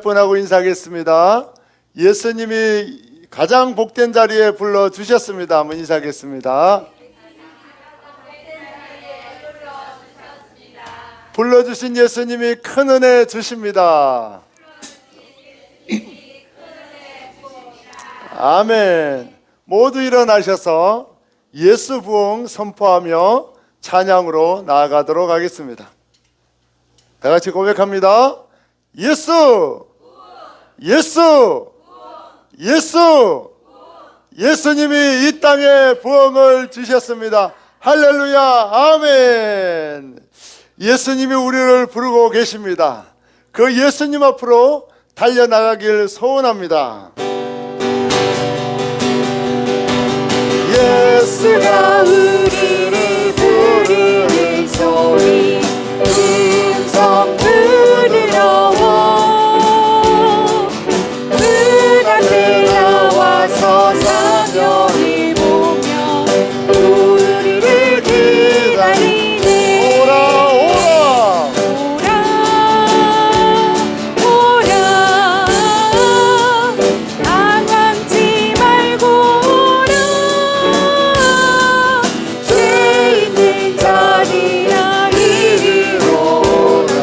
몇 번 하고 인사하겠습니다. 예수님이 가장 복된 자리에 불러주셨습니다. 한번 인사하겠습니다. 불러주신 예수님이 큰 은혜 주십니다. 아멘. 모두 일어나셔서 예수 부흥 선포하며 찬양으로 나아가도록 하겠습니다. 다 같이 고백합니다. 예수! 예수! 예수! 예수님이 이 땅에 부흥을 주셨습니다. 할렐루야! 아멘! 예수님이 우리를 부르고 계십니다. 그 예수님 앞으로 달려나가길 소원합니다. 예수가 우리를 부르는 소리 음성 들으러 문 앞에 나와서 사명을 보며 우리를 기다리네. 오라 오라 오라 당황치 말고 오라. 죄 있는 자들아 이리로 오라.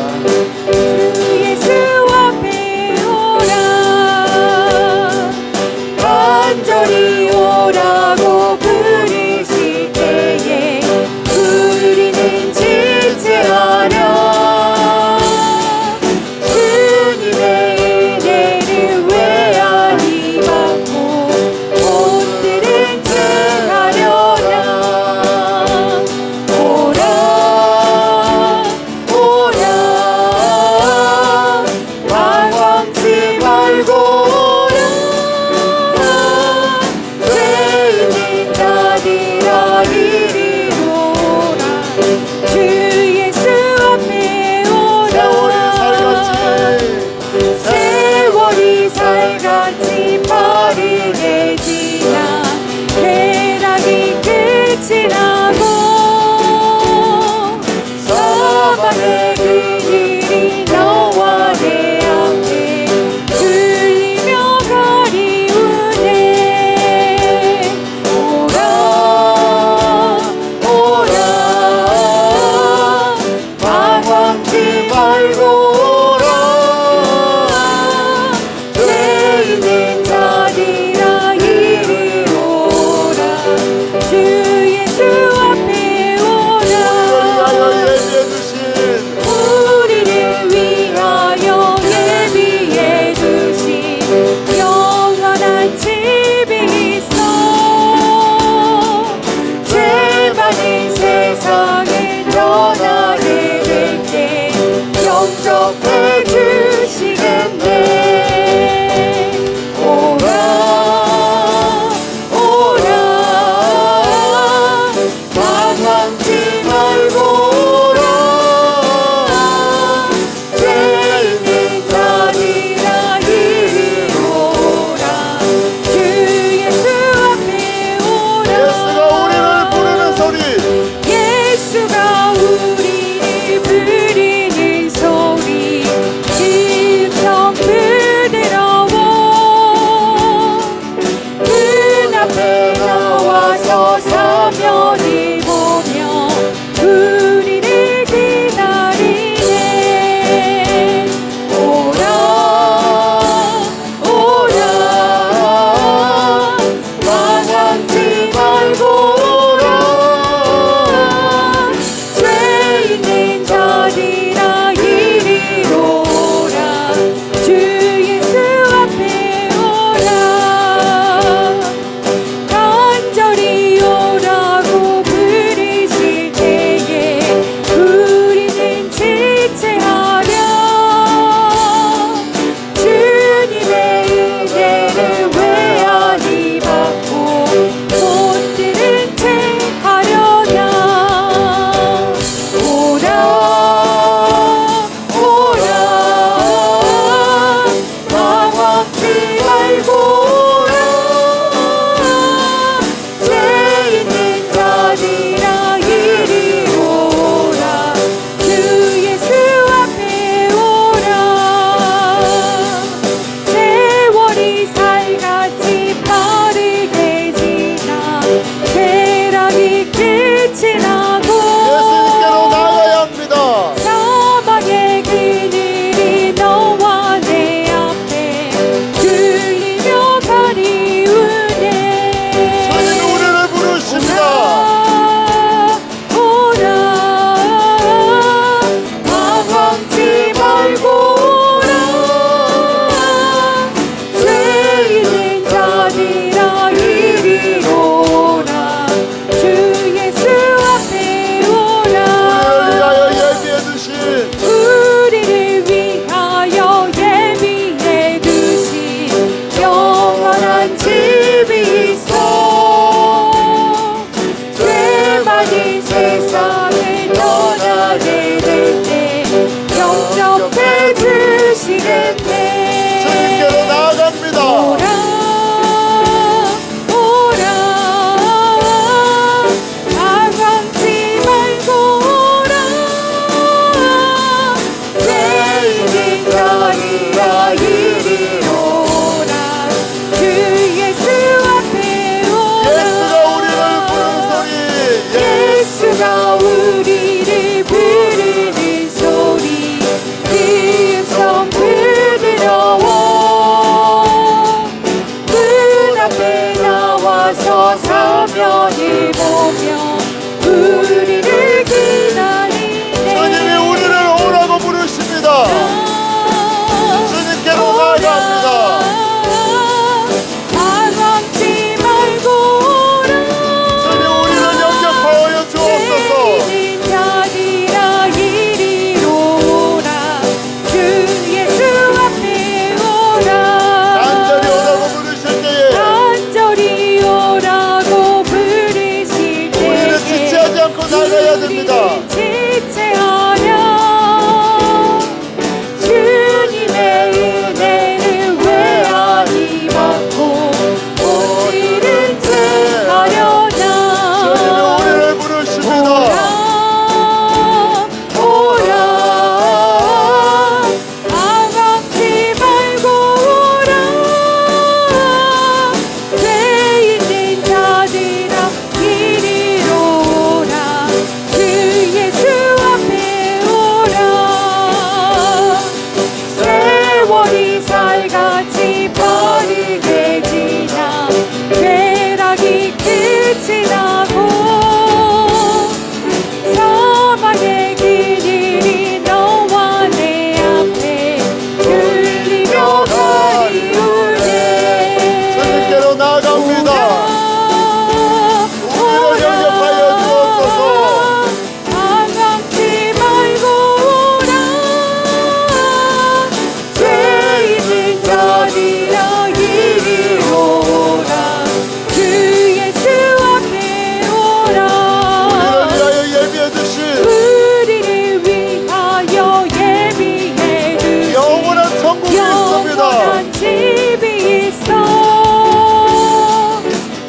있습니다. 영원한 집이 있어.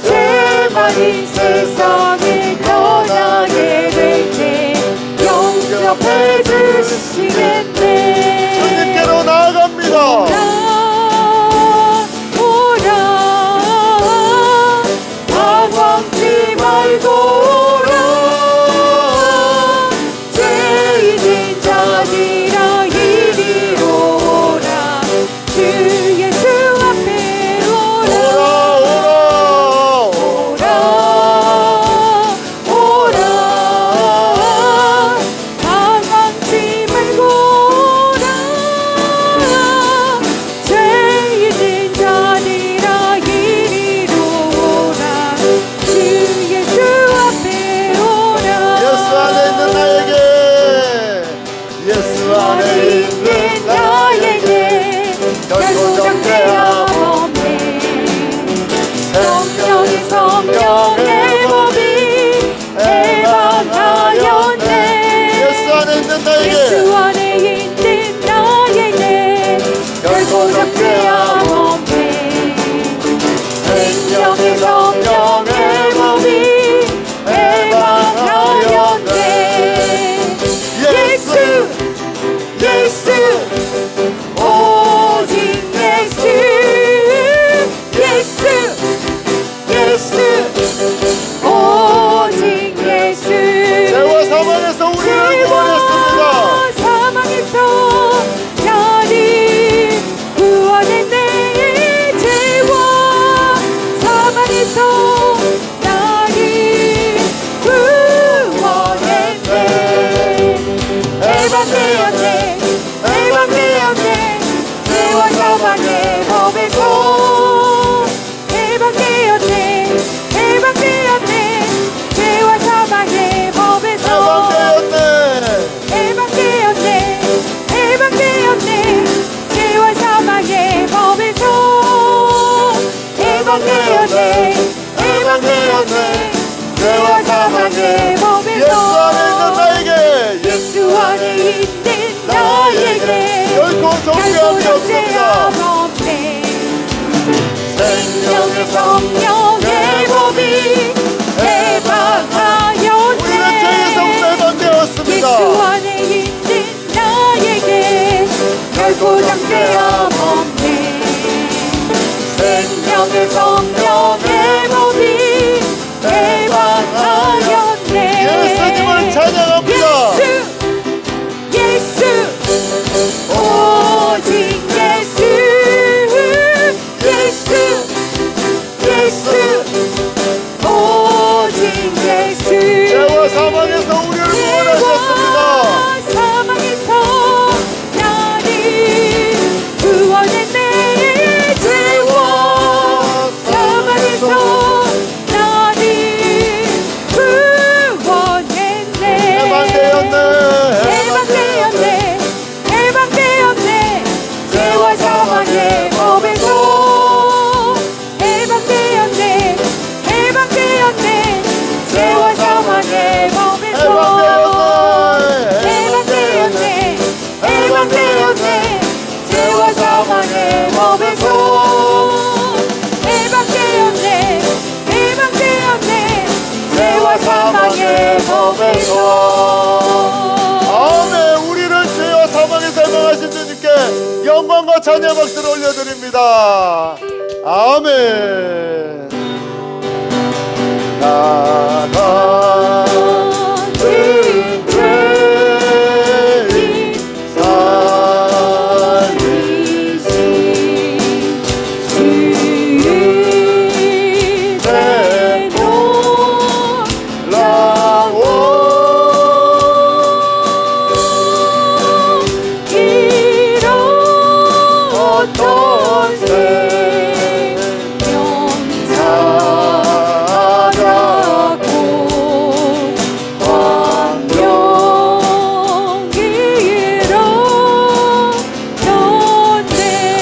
죄 많은 세상에 떠나게 될 때 영접해 주시겠네. 주님께로 나아갑니다. 방황지 말고 오라. 죄 있는 자들아 이리로 오라. 주 예수 앞에 오라. 오라. 방황지 말고 오라. 죄 있는 자들아 이리로 오라. 주 예수 앞에 오라. 예수 안에 있는 나에게 결코 정죄함 없네. 성령의 법이 해방하였네. 예수 안에 있는 나에게 예수 안에 있는 나에게 결코 정죄함 없네. 생명의 성령의 법이 해방하였네. 예수 오직 예수 오직 예수. 죄와 사망에서 우리를 구원했습니다. 사망에서 나를 구원했네. 죄와 사망에서 나를 구원했네. 해방되었네. 죄와 사망의 법에서 해방되었네. 죄와 사망의 법에서 해방되었네. 죄와 사망의 법에서 해방되었네. 죄와 사망의 법에서 예수 안에 있는 나에게 결코 정죄함이 없습니다. 없네. 생명의 성령의 법이 해방하였네. 우리는 죄에서 해방되었습니다. 예수 안에 있는 나에게 결코 정죄함 없네. 생명의 성령의 법이 해방하였네. 예수님을 찬양합니다. 예수 오직 예수 오직 예수. 죄와 사망에서 우리를 구원하셨습니다. 사망에서 나를 구원했네. 죄와 사망에서 나를 구원했네. 해방되었네. 죄와 사망의 법에서 해방되었네. 죄와 사망의 법에서 해방되었네. 죄와 사망의 법에서 해방되었네. 죄와 사망의 법에서. 아멘. 우리를 죄와 사망에서 해방하신 주님께 영광과 찬양 박수를 올려드립니다. 아멘. 나가는 죄인 살리신 주의 놀라워 어떤 생명 살았고 왕명이로 떴네.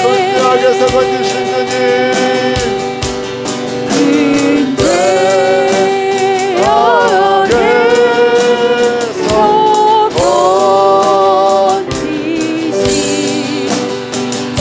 선지하게 세워주신 주님 근죄하게서 건지신 주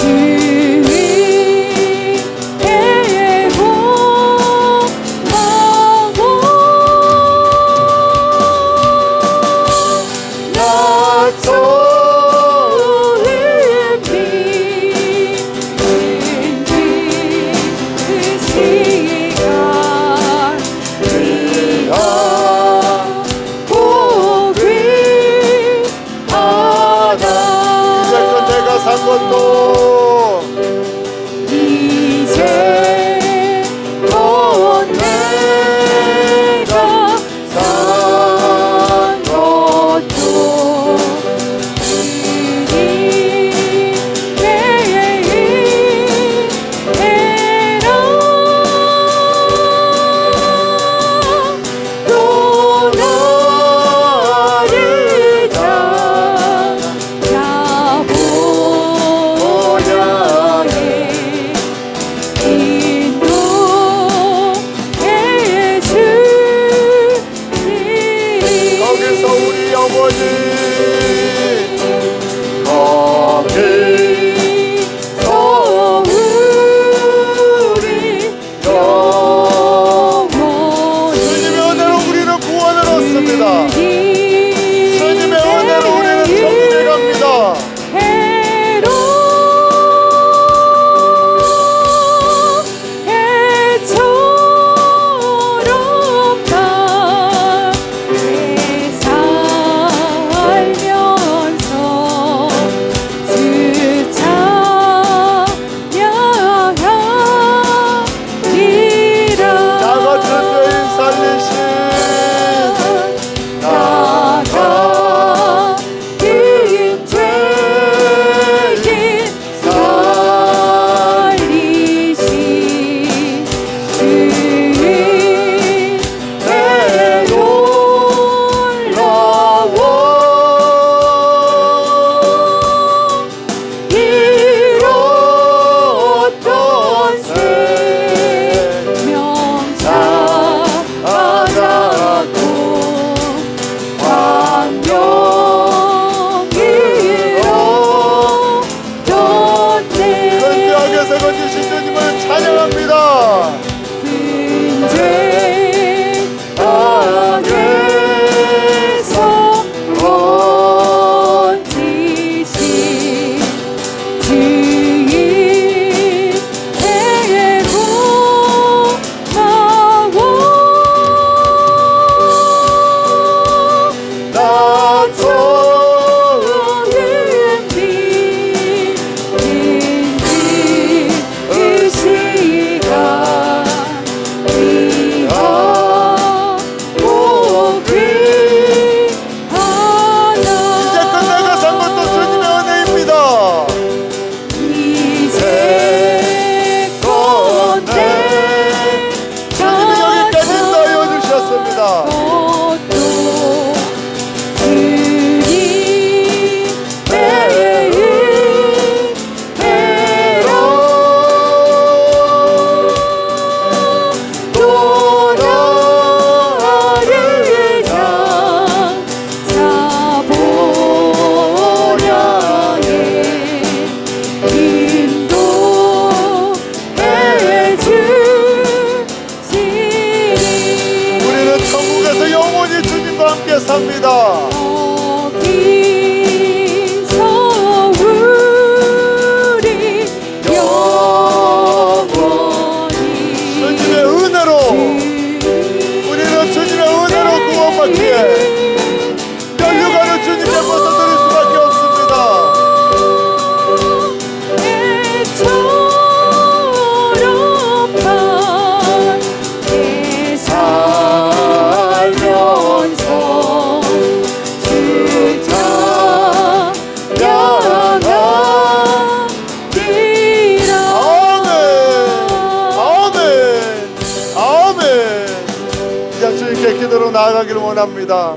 주님께로 나아가길 원합니다.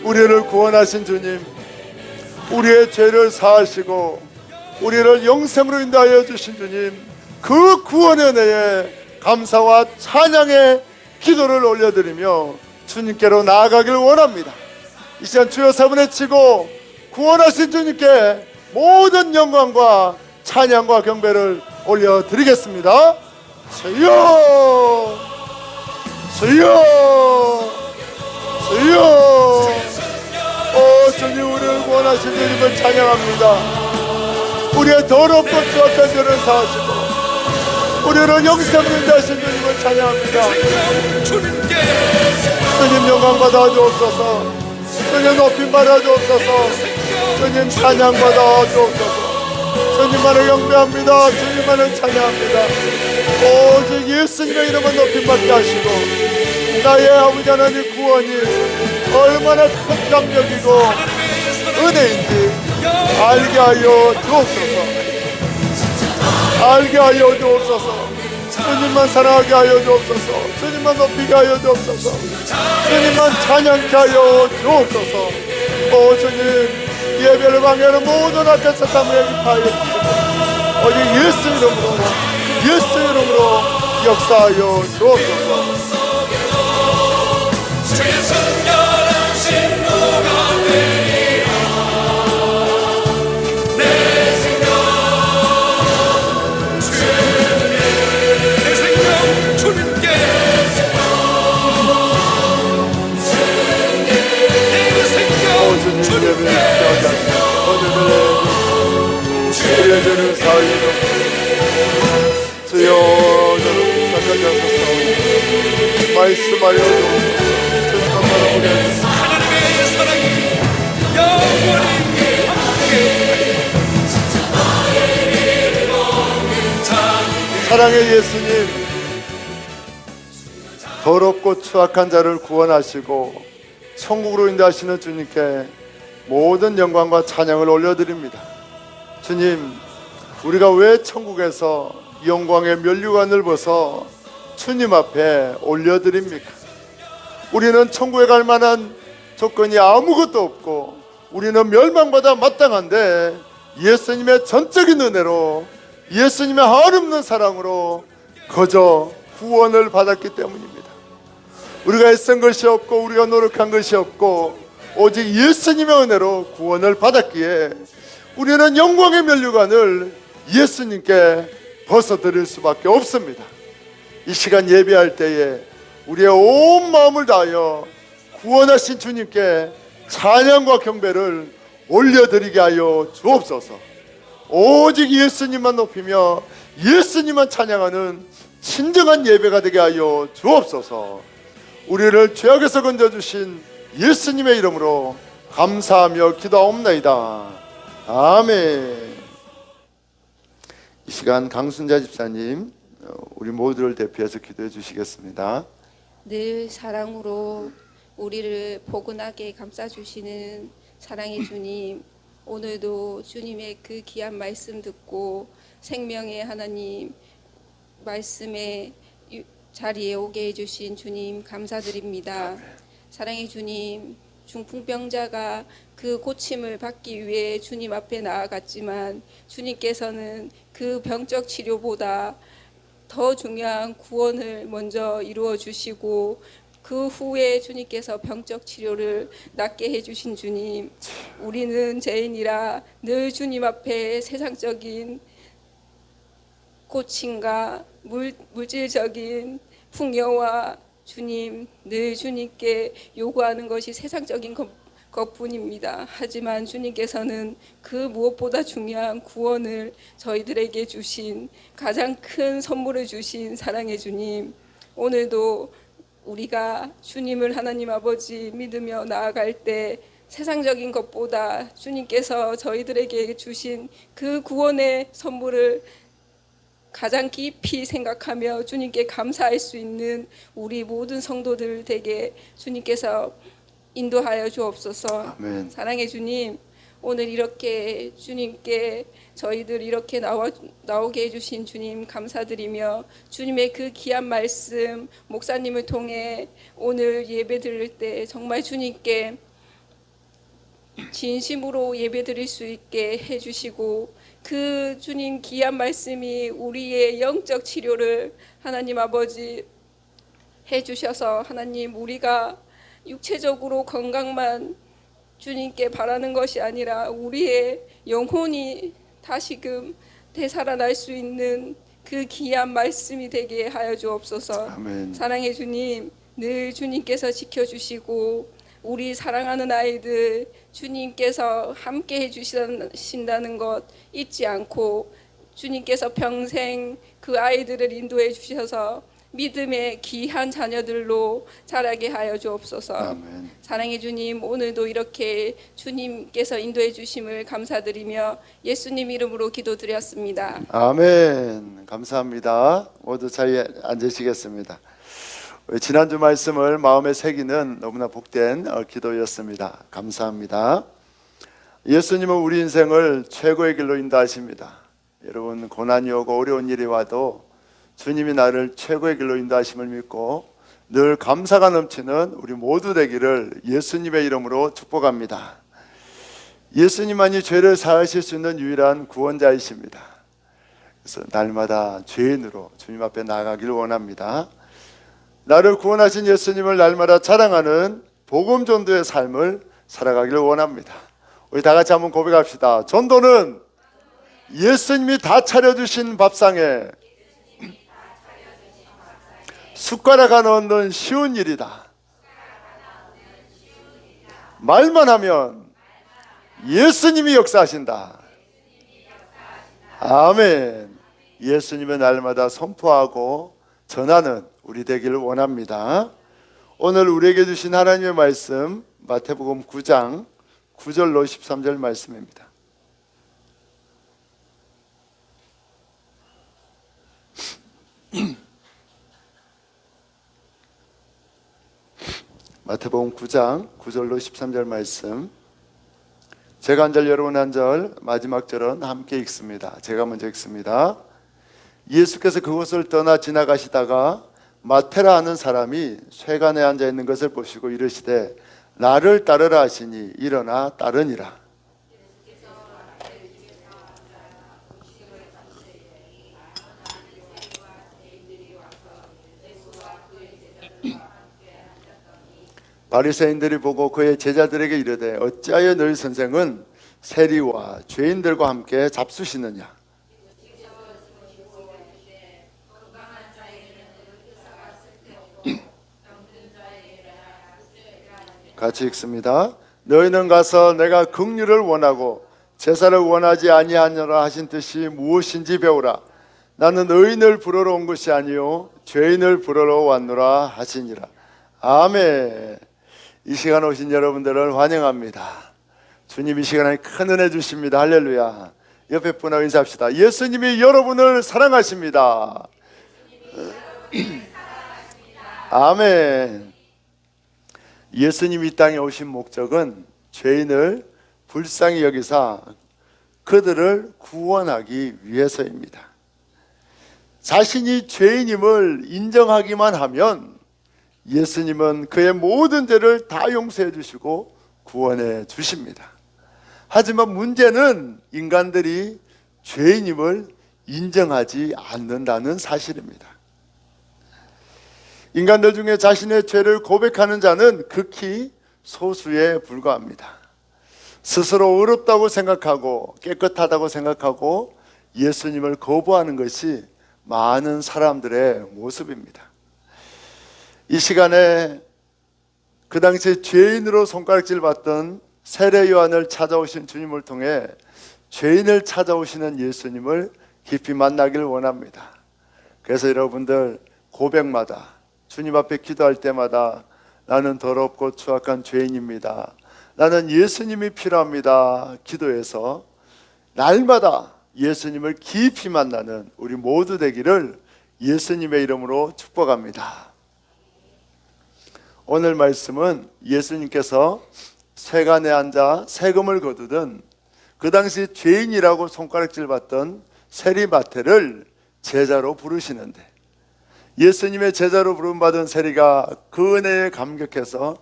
우리를 구원하신 주님, 우리의 죄를 사하시고 우리를 영생으로 인도하여 주신 주님, 그 구원의 은혜에 감사와 찬양의 기도를 올려드리며 주님께로 나아가길 원합니다. 이 시간 주여 세 번 외치고 구원하신 주님께 모든 영광과 찬양과 경배를 올려드리겠습니다. 주여, 주여, 주여. 주님, 우리를 구원하신 주님을 찬양합니다. 우리의 더럽고 추악한 죄를 사하시고 우리를 영생으로 인도하신 주님을 찬양합니다. 주님 영광 받아 주옵소서. 주님 높임 받아 주옵소서. 주님 찬양 받아 주옵소서. 주님만을 경배합니다. 주님만을 찬양합니다. 오직 예수님의 이름은 높임 받게 하시고 나의 아버지 하나님 구원이 얼마나 큰 감격이고 은혜인지 알게 하여 주옵소서. 알게 하여 주옵소서. 주님만 사랑하게 하여 주옵소서. 주님만 높이게 하여 주옵소서. 주님만 찬양케 하여 주옵소서. 오 주님, 예배를 방해하는 모든 악한 사탄을 파하여 주시고 오직 예수 이름으로, 예수 이름으로 역사하여 주옵소서. 우리의 죄를 사하여 주여, 저를 착하게 하소서. 말씀하여 주옵소서. 주님만 바라보게 하소서. 하나님의 사랑이 영원히 함께. 사랑의 예수님, 더럽고 추악한 자를 구원하시고 천국으로 인도하시는 주님께 모든 영광과 찬양을 올려드립니다. 주님, 우리가 왜 천국에서 영광의 면류관을 벗어 주님 앞에 올려드립니까? 우리는 천국에 갈 만한 조건이 아무것도 없고 우리는 멸망받아 마땅한데 예수님의 전적인 은혜로, 예수님의 한없는 사랑으로 거저 구원을 받았기 때문입니다. 우리가 애쓴 것이 없고 우리가 노력한 것이 없고 오직 예수님의 은혜로 구원을 받았기에 우리는 영광의 면류관을 예수님께 벗어드릴 수밖에 없습니다. 이 시간 예배할 때에 우리의 온 마음을 다하여 구원하신 주님께 찬양과 경배를 올려드리게 하여 주옵소서. 오직 예수님만 높이며 예수님만 찬양하는 진정한 예배가 되게 하여 주옵소서. 우리를 죄악에서 건져주신 예수님의 이름으로 감사하며 기도하옵나이다. 아멘. 이 시간 강순자 집사님, 우리 모두를 대표해서 기도해 주시겠습니다. 늘 사랑으로 우리를 포근하게 감싸주시는 사랑의 주님, 오늘도 주님의 그 귀한 말씀 듣고 생명의 하나님 말씀의 자리에 오게 해주신 주님 감사드립니다. 사랑의 주님, 중풍병자가 그 고침을 받기 위해 주님 앞에 나아갔지만 주님께서는 그 병적 치료보다 더 중요한 구원을 먼저 이루어 주시고 그 후에 주님께서 병적 치료를 낫게 해주신 주님, 우리는 죄인이라 늘 주님 앞에 세상적인 고침과 물질적인 풍요와 주님, 늘 주님께 요구하는 것이 세상적인 것뿐입니다. 하지만 주님께서는 그 무엇보다 중요한 구원을 저희들에게 주신 가장 큰 선물을 주신 사랑의 주님, 오늘도 우리가 주님을 하나님 아버지 믿으며 나아갈 때 세상적인 것보다 주님께서 저희들에게 주신 그 구원의 선물을 가장 깊이 생각하며 주님께 감사할 수 있는 우리 모든 성도들 되게 주님께서 인도하여 주옵소서. 아멘. 사랑의 주님, 오늘 이렇게 주님께 저희들 이렇게 나오게 해주신 주님 감사드리며 주님의 그 귀한 말씀 목사님을 통해 오늘 예배 드릴 때 정말 주님께 진심으로 예배 드릴 수 있게 해주시고 그 주님 귀한 말씀이 우리의 영적 치료를 하나님 아버지 해주셔서 하나님 우리가 육체적으로 건강만 주님께 바라는 것이 아니라 우리의 영혼이 다시금 되살아날 수 있는 그 귀한 말씀이 되게 하여 주옵소서. 아멘. 사랑의 주님 늘 주님께서 지켜주시고 우리 사랑하는 아이들 주님께서 함께 해주신다는 것 잊지 않고 주님께서 평생 그 아이들을 인도해 주셔서 믿음의 귀한 자녀들로 자라게 하여 주옵소서. 아멘. 사랑의 주님 오늘도 이렇게 주님께서 인도해 주심을 감사드리며 예수님 이름으로 기도드렸습니다. 아멘. 감사합니다. 모두 자리에 앉으시겠습니다. 지난주 말씀을 마음에 새기는 너무나 복된 기도였습니다. 감사합니다. 예수님은 우리 인생을 최고의 길로 인도하십니다. 여러분 고난이 오고 어려운 일이 와도 주님이 나를 최고의 길로 인도하심을 믿고 늘 감사가 넘치는 우리 모두 되기를 예수님의 이름으로 축복합니다. 예수님만이 죄를 사하실 수 있는 유일한 구원자이십니다. 그래서 날마다 죄인으로 주님 앞에 나아가기를 원합니다. 나를 구원하신 예수님을 날마다 자랑하는 복음 전도의 삶을 살아가기를 원합니다. 우리 다 같이 한번 고백합시다. 전도는 예수님이 다 차려주신 밥상에 숟가락 하나 얹는 쉬운 일이다. 말만 하면 예수님이 역사하신다. 아멘. 예수님의 날마다 선포하고 전하는 우리 되기를 원합니다. 오늘 우리에게 주신 하나님의 말씀 마태복음 9장 9절로 13절 말씀입니다. 마태복음 9장 9절로 13절 말씀, 제가 한 절 여러분 한 절, 마지막 절은 함께 읽습니다. 제가 먼저 읽습니다. 예수께서 그곳을 떠나 지나가시다가 마태라 하는 사람이 쇠관에 앉아 있는 것을 보시고 이르시되 나를 따르라 하시니 일어나 따르니라. 바리새인들이 보고 그의 제자들에게 이르되 어찌하여 너희 선생은 세리와 죄인들과 함께 잡수시느냐. 같이 읽습니다. 너희는 가서 내가 긍휼을 원하고 제사를 원하지 아니하노라 하신 뜻이 무엇인지 배우라. 나는 의인을 부르러 온 것이 아니요 죄인을 부르러 왔노라 하시니라. 아멘. 이 시간 오신 여러분들을 환영합니다. 주님 이 시간에 큰 은혜 주십니다. 할렐루야. 옆에 분하고 인사합시다. 예수님이 여러분을 사랑하십니다. 아멘. 예수님이 이 땅에 오신 목적은 죄인을 불쌍히 여기사 그들을 구원하기 위해서입니다. 자신이 죄인임을 인정하기만 하면 예수님은 그의 모든 죄를 다 용서해 주시고 구원해 주십니다. 하지만 문제는 인간들이 죄인임을 인정하지 않는다는 사실입니다. 인간들 중에 자신의 죄를 고백하는 자는 극히 소수에 불과합니다. 스스로 의롭다고 생각하고 깨끗하다고 생각하고 예수님을 거부하는 것이 많은 사람들의 모습입니다. 이 시간에 그 당시에 죄인으로 손가락질 받던 세례 요한을 찾아오신 주님을 통해 죄인을 찾아오시는 예수님을 깊이 만나기를 원합니다. 그래서 여러분들 고백마다 주님 앞에 기도할 때마다 나는 더럽고 추악한 죄인입니다. 나는 예수님이 필요합니다. 기도해서 날마다 예수님을 깊이 만나는 우리 모두 되기를 예수님의 이름으로 축복합니다. 오늘 말씀은 예수님께서 세간에 앉아 세금을 거두던 그 당시 죄인이라고 손가락질 받던 세리마태를 제자로 부르시는데, 예수님의 제자로 부름받은 세리가 그 은혜에 감격해서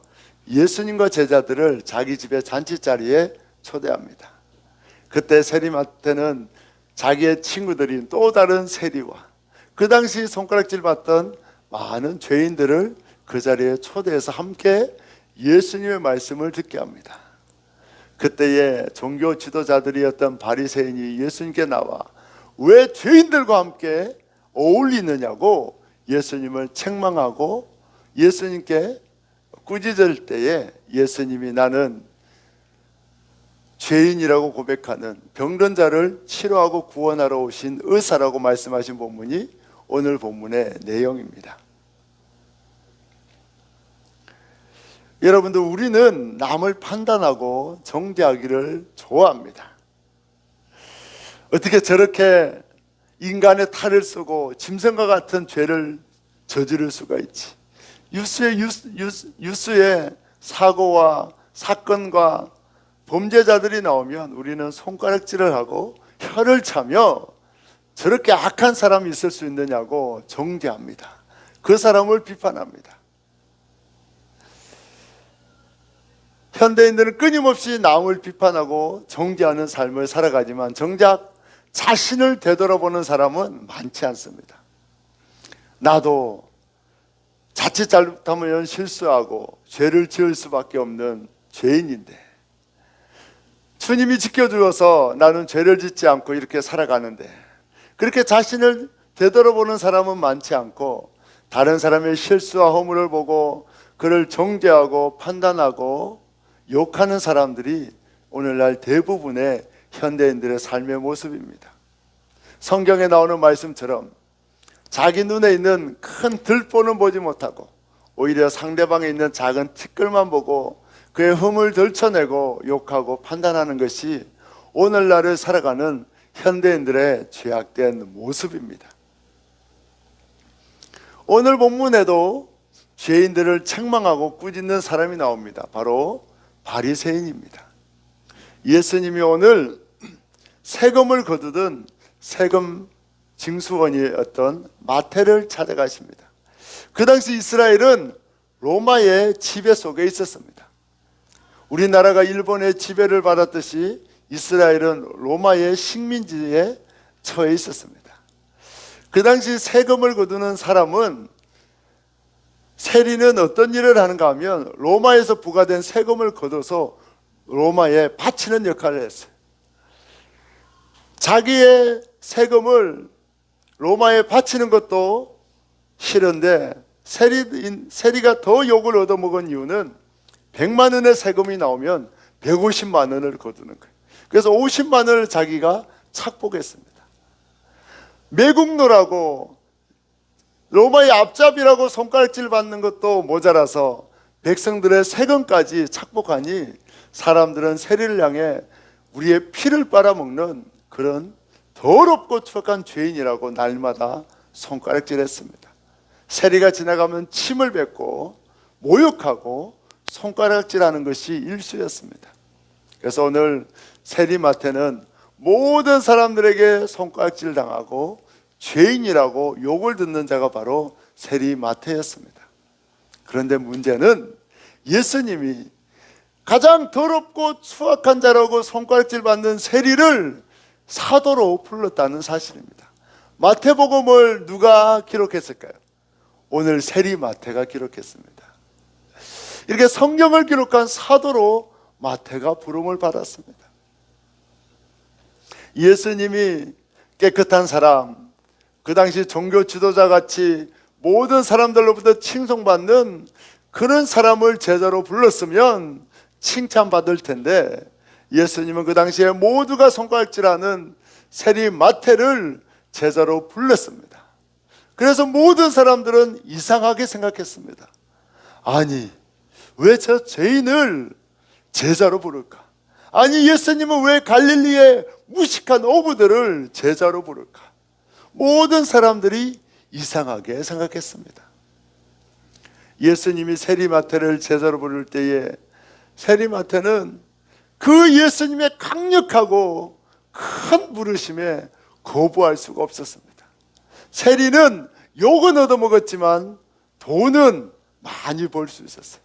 예수님과 제자들을 자기 집의 잔치자리에 초대합니다. 그때 세리마태는 자기의 친구들인 또 다른 세리와 그 당시 손가락질 받던 많은 죄인들을 그 자리에 초대해서 함께 예수님의 말씀을 듣게 합니다. 그때에 종교 지도자들이었던 바리새인이 예수님께 나와 왜 죄인들과 함께 어울리느냐고 예수님을 책망하고 예수님께 꾸짖을 때에 예수님이 나는 죄인이라고 고백하는 병든 자를 치료하고 구원하러 오신 의사라고 말씀하신 본문이 오늘 본문의 내용입니다. 여러분들, 우리는 남을 판단하고 정죄하기를 좋아합니다. 어떻게 저렇게 인간의 탈을 쓰고 짐승과 같은 죄를 저지를 수가 있지? 뉴스에 사고와 사건과 범죄자들이 나오면 우리는 손가락질을 하고 혀를 차며 저렇게 악한 사람이 있을 수 있느냐고 정죄합니다. 그 사람을 비판합니다. 현대인들은 끊임없이 남을 비판하고 정죄하는 삶을 살아가지만 정작 자신을 되돌아보는 사람은 많지 않습니다. 나도 자칫 잘못하면 실수하고 죄를 지을 수밖에 없는 죄인인데 주님이 지켜주어서 나는 죄를 짓지 않고 이렇게 살아가는데, 그렇게 자신을 되돌아보는 사람은 많지 않고 다른 사람의 실수와 허물을 보고 그를 정죄하고 판단하고 욕하는 사람들이 오늘날 대부분의 현대인들의 삶의 모습입니다. 성경에 나오는 말씀처럼 자기 눈에 있는 큰 들보는 보지 못하고 오히려 상대방에 있는 작은 티끌만 보고 그의 흠을 들춰내고 욕하고 판단하는 것이 오늘날을 살아가는 현대인들의 죄악된 모습입니다. 오늘 본문에도 죄인들을 책망하고 꾸짖는 사람이 나옵니다. 바로 바리새인입니다. 예수님이 오늘 세금을 거두던 세금 징수원이었던 마태를 찾아가십니다. 그 당시 이스라엘은 로마의 지배 속에 있었습니다. 우리나라가 일본의 지배를 받았듯이 이스라엘은 로마의 식민지에 처해 있었습니다. 그 당시 세금을 거두는 사람은, 세리는 어떤 일을 하는가 하면 로마에서 부과된 세금을 거둬서 로마에 바치는 역할을 했어요. 자기의 세금을 로마에 바치는 것도 싫은데 세리가 더 욕을 얻어먹은 이유는 100만 원의 세금이 나오면 150만 원을 거두는 거예요. 그래서 50만 원을 자기가 착복했습니다. 매국노라고 로마의 앞잡이라고 손가락질 받는 것도 모자라서 백성들의 세금까지 착복하니 사람들은 세리를 향해 우리의 피를 빨아먹는 그런 더럽고 추악한 죄인이라고 날마다 손가락질했습니다. 세리가 지나가면 침을 뱉고 모욕하고 손가락질하는 것이 일수였습니다. 그래서 오늘 세리마태는 모든 사람들에게 손가락질 당하고 죄인이라고 욕을 듣는 자가 바로 세리마태였습니다. 그런데 문제는 예수님이 가장 더럽고 추악한 자라고 손가락질 받는 세리를 사도로 불렀다는 사실입니다. 마태복음을 누가 기록했을까요? 오늘 세리마태가 기록했습니다. 이렇게 성경을 기록한 사도로 마태가 부름을 받았습니다. 예수님이 깨끗한 사람, 그 당시 종교 지도자 같이 모든 사람들로부터 칭송받는 그런 사람을 제자로 불렀으면 칭찬받을 텐데, 예수님은 그 당시에 모두가 손가락질하는 세리마태를 제자로 불렀습니다. 그래서 모든 사람들은 이상하게 생각했습니다. 아니, 왜 저 죄인을 제자로 부를까? 아니, 예수님은 왜 갈릴리의 무식한 어부들을 제자로 부를까? 모든 사람들이 이상하게 생각했습니다. 예수님이 세리마태를 제자로 부를 때에 세리마태는 그 예수님의 강력하고 큰 부르심에 거부할 수가 없었습니다. 세리는 욕은 얻어먹었지만 돈은 많이 벌 수 있었어요.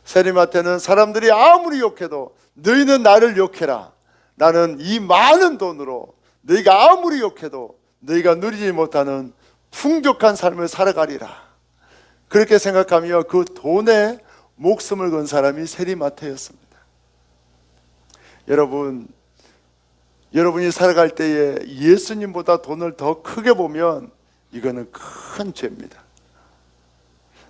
세리한테는 사람들이 아무리 욕해도 너희는 나를 욕해라. 나는 이 많은 돈으로 너희가 아무리 욕해도 너희가 누리지 못하는 풍족한 삶을 살아가리라. 그렇게 생각하며 그 돈에 목숨을 건 사람이 세리마태였습니다. 여러분이 살아갈 때에 예수님보다 돈을 더 크게 보면 이거는 큰 죄입니다.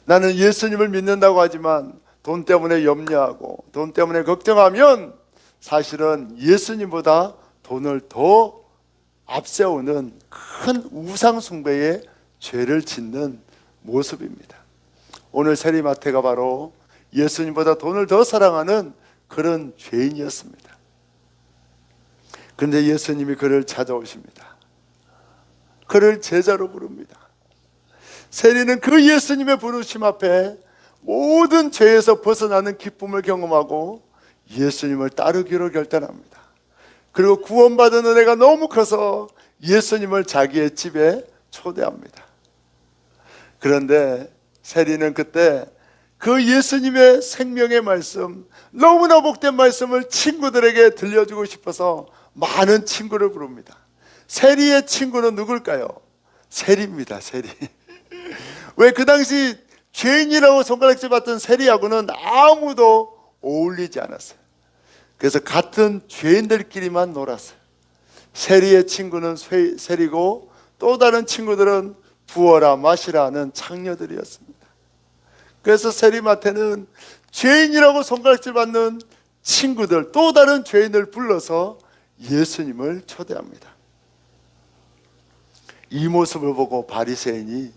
나는 예수님을 믿는다고 하지만 돈 때문에 염려하고 돈 때문에 걱정하면 사실은 예수님보다 돈을 더 앞세우는 큰 우상 숭배의 죄를 짓는 모습입니다. 오늘 세리마태가 바로 예수님보다 돈을 더 사랑하는 그런 죄인이었습니다. 그런데 예수님이 그를 찾아오십니다. 그를 제자로 부릅니다. 세리는 그 예수님의 부르심 앞에 모든 죄에서 벗어나는 기쁨을 경험하고 예수님을 따르기로 결단합니다. 그리고 구원받은 은혜가 너무 커서 예수님을 자기의 집에 초대합니다. 그런데 세리는 그때 그 예수님의 생명의 말씀, 너무나 복된 말씀을 친구들에게 들려주고 싶어서 많은 친구를 부릅니다. 세리의 친구는 누굴까요? 세리입니다. 세리. 왜 그 당시 죄인이라고 손가락질 받던 세리하고는 아무도 어울리지 않았어요. 그래서 같은 죄인들끼리만 놀았어요. 세리의 친구는 세리고 또 다른 친구들은 부어라 마시라 하는 창녀들이었습니다. 그래서 세리마태는 죄인이라고 손가락질 받는 친구들, 또 다른 죄인을 불러서 예수님을 초대합니다. 이 모습을 보고 바리새인이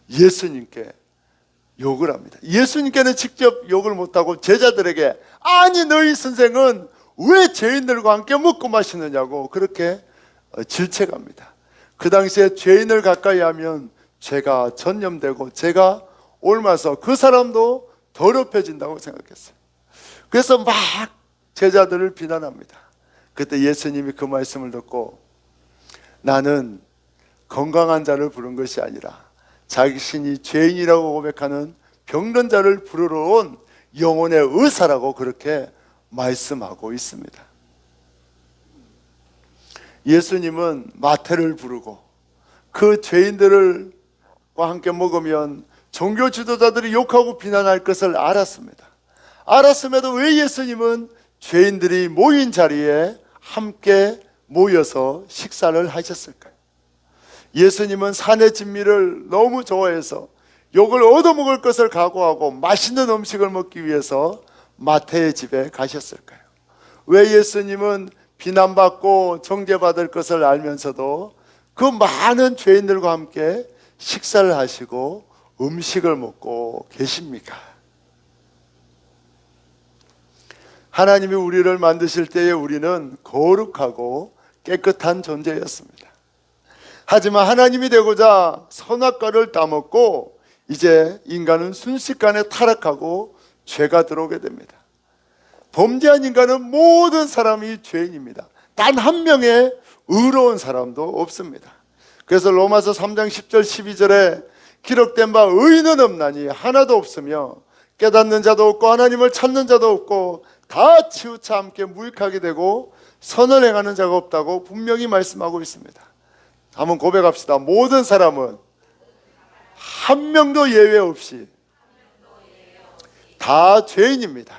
예수님께 욕을 합니다. 예수님께는 직접 욕을 못하고 제자들에게 아니 너희 선생은 왜 죄인들과 함께 먹고 마시느냐고 그렇게 질책합니다. 그 당시에 죄인을 가까이 하면 죄가 전염되고 죄가 옮아서 그 사람도 더럽혀진다고 생각했어요. 그래서 막 제자들을 비난합니다. 그때 예수님이 그 말씀을 듣고 나는 건강한 자를 부른 것이 아니라 자신이 죄인이라고 고백하는 병든 자를 부르러 온 영혼의 의사라고 그렇게 말씀하고 있습니다. 예수님은 마태를 부르고 그 죄인들과 함께 먹으면 종교 지도자들이 욕하고 비난할 것을 알았습니다. 알았음에도 왜 예수님은 죄인들이 모인 자리에 함께 모여서 식사를 하셨을까요? 예수님은 산의 진미를 너무 좋아해서 욕을 얻어먹을 것을 각오하고 맛있는 음식을 먹기 위해서 마태의 집에 가셨을까요? 왜 예수님은 비난받고 정죄받을 것을 알면서도 그 많은 죄인들과 함께 식사를 하시고 음식을 먹고 계십니까? 하나님이 우리를 만드실 때에 우리는 거룩하고 깨끗한 존재였습니다. 하지만 하나님이 되고자 선악과를 따먹고 이제 인간은 순식간에 타락하고 죄가 들어오게 됩니다. 범죄한 인간은 모든 사람이 죄인입니다. 단 한 명의 의로운 사람도 없습니다. 그래서 로마서 3장 10절 12절에 기록된 바 의인은 없나니 하나도 없으며 깨닫는 자도 없고 하나님을 찾는 자도 없고 다 치우쳐 함께 무익하게 되고 선을 행하는 자가 없다고 분명히 말씀하고 있습니다. 한번 고백합시다. 모든 사람은 한 명도 예외 없이 다 죄인입니다.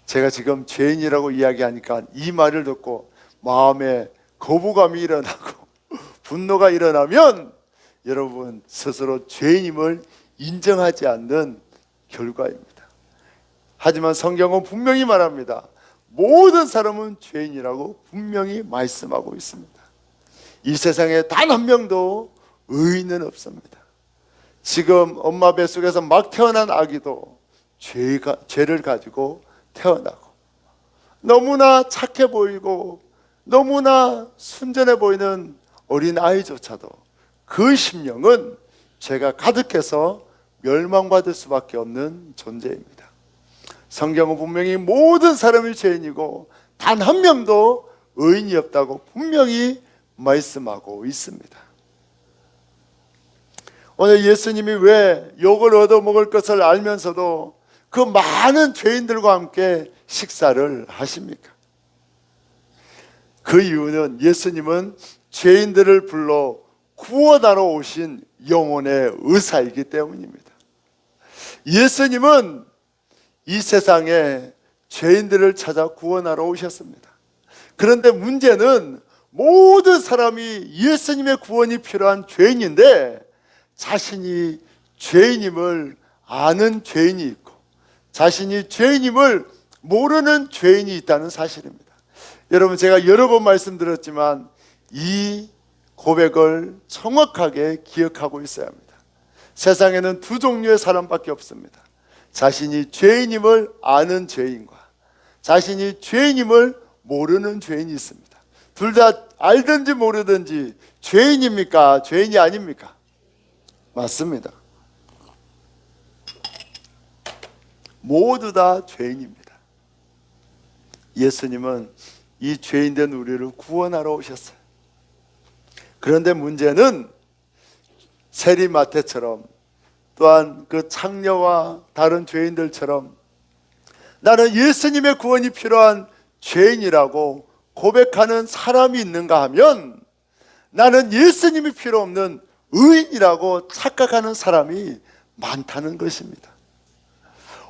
제가 지금 죄인이라고 이야기하니까 이 말을 듣고 마음에 거부감이 일어나고 분노가 일어나면 여러분 스스로 죄인임을 인정하지 않는 결과입니다. 하지만 성경은 분명히 말합니다. 모든 사람은 죄인이라고 분명히 말씀하고 있습니다. 이 세상에 단 한 명도 의인은 없습니다. 지금 엄마 뱃속에서 막 태어난 아기도 죄를 가지고 태어나고 너무나 착해 보이고 너무나 순전해 보이는 어린 아이조차도 그 심령은 죄가 가득해서 멸망받을 수밖에 없는 존재입니다. 성경은 분명히 모든 사람이 죄인이고 단 한 명도 의인이 없다고 분명히 말씀하고 있습니다. 오늘 예수님이 왜 욕을 얻어먹을 것을 알면서도 그 많은 죄인들과 함께 식사를 하십니까? 그 이유는 예수님은 죄인들을 불러 구원하러 오신 영혼의 의사이기 때문입니다. 예수님은 이 세상에 죄인들을 찾아 구원하러 오셨습니다. 그런데 문제는 모든 사람이 예수님의 구원이 필요한 죄인인데 자신이 죄인임을 아는 죄인이 있고 자신이 죄인임을 모르는 죄인이 있다는 사실입니다. 여러분, 제가 여러 번 말씀드렸지만 이 고백을 정확하게 기억하고 있어야 합니다. 세상에는 두 종류의 사람밖에 없습니다. 자신이 죄인임을 아는 죄인과 자신이 죄인임을 모르는 죄인이 있습니다. 둘 다 알든지 모르든지 죄인입니까? 죄인이 아닙니까? 맞습니다. 모두 다 죄인입니다. 예수님은 이 죄인된 우리를 구원하러 오셨어요. 그런데 문제는 세리마태처럼 또한 그 창녀와 다른 죄인들처럼 나는 예수님의 구원이 필요한 죄인이라고 고백하는 사람이 있는가 하면 나는 예수님이 필요 없는 의인이라고 착각하는 사람이 많다는 것입니다.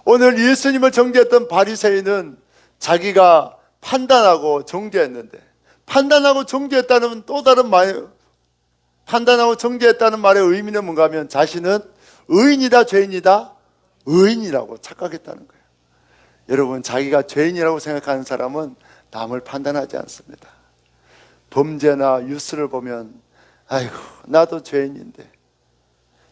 오늘 예수님을 정죄했던 바리새인은 자기가 판단하고 정죄했는데 판단하고 정죄했다는 또 다른 말, 판단하고 정죄했다는 말의 의미는 뭔가 하면 자신은 의인이다 죄인이다? 의인이라고 착각했다는 거예요. 여러분, 자기가 죄인이라고 생각하는 사람은 남을 판단하지 않습니다. 범죄나 뉴스를 보면 아이고 나도 죄인인데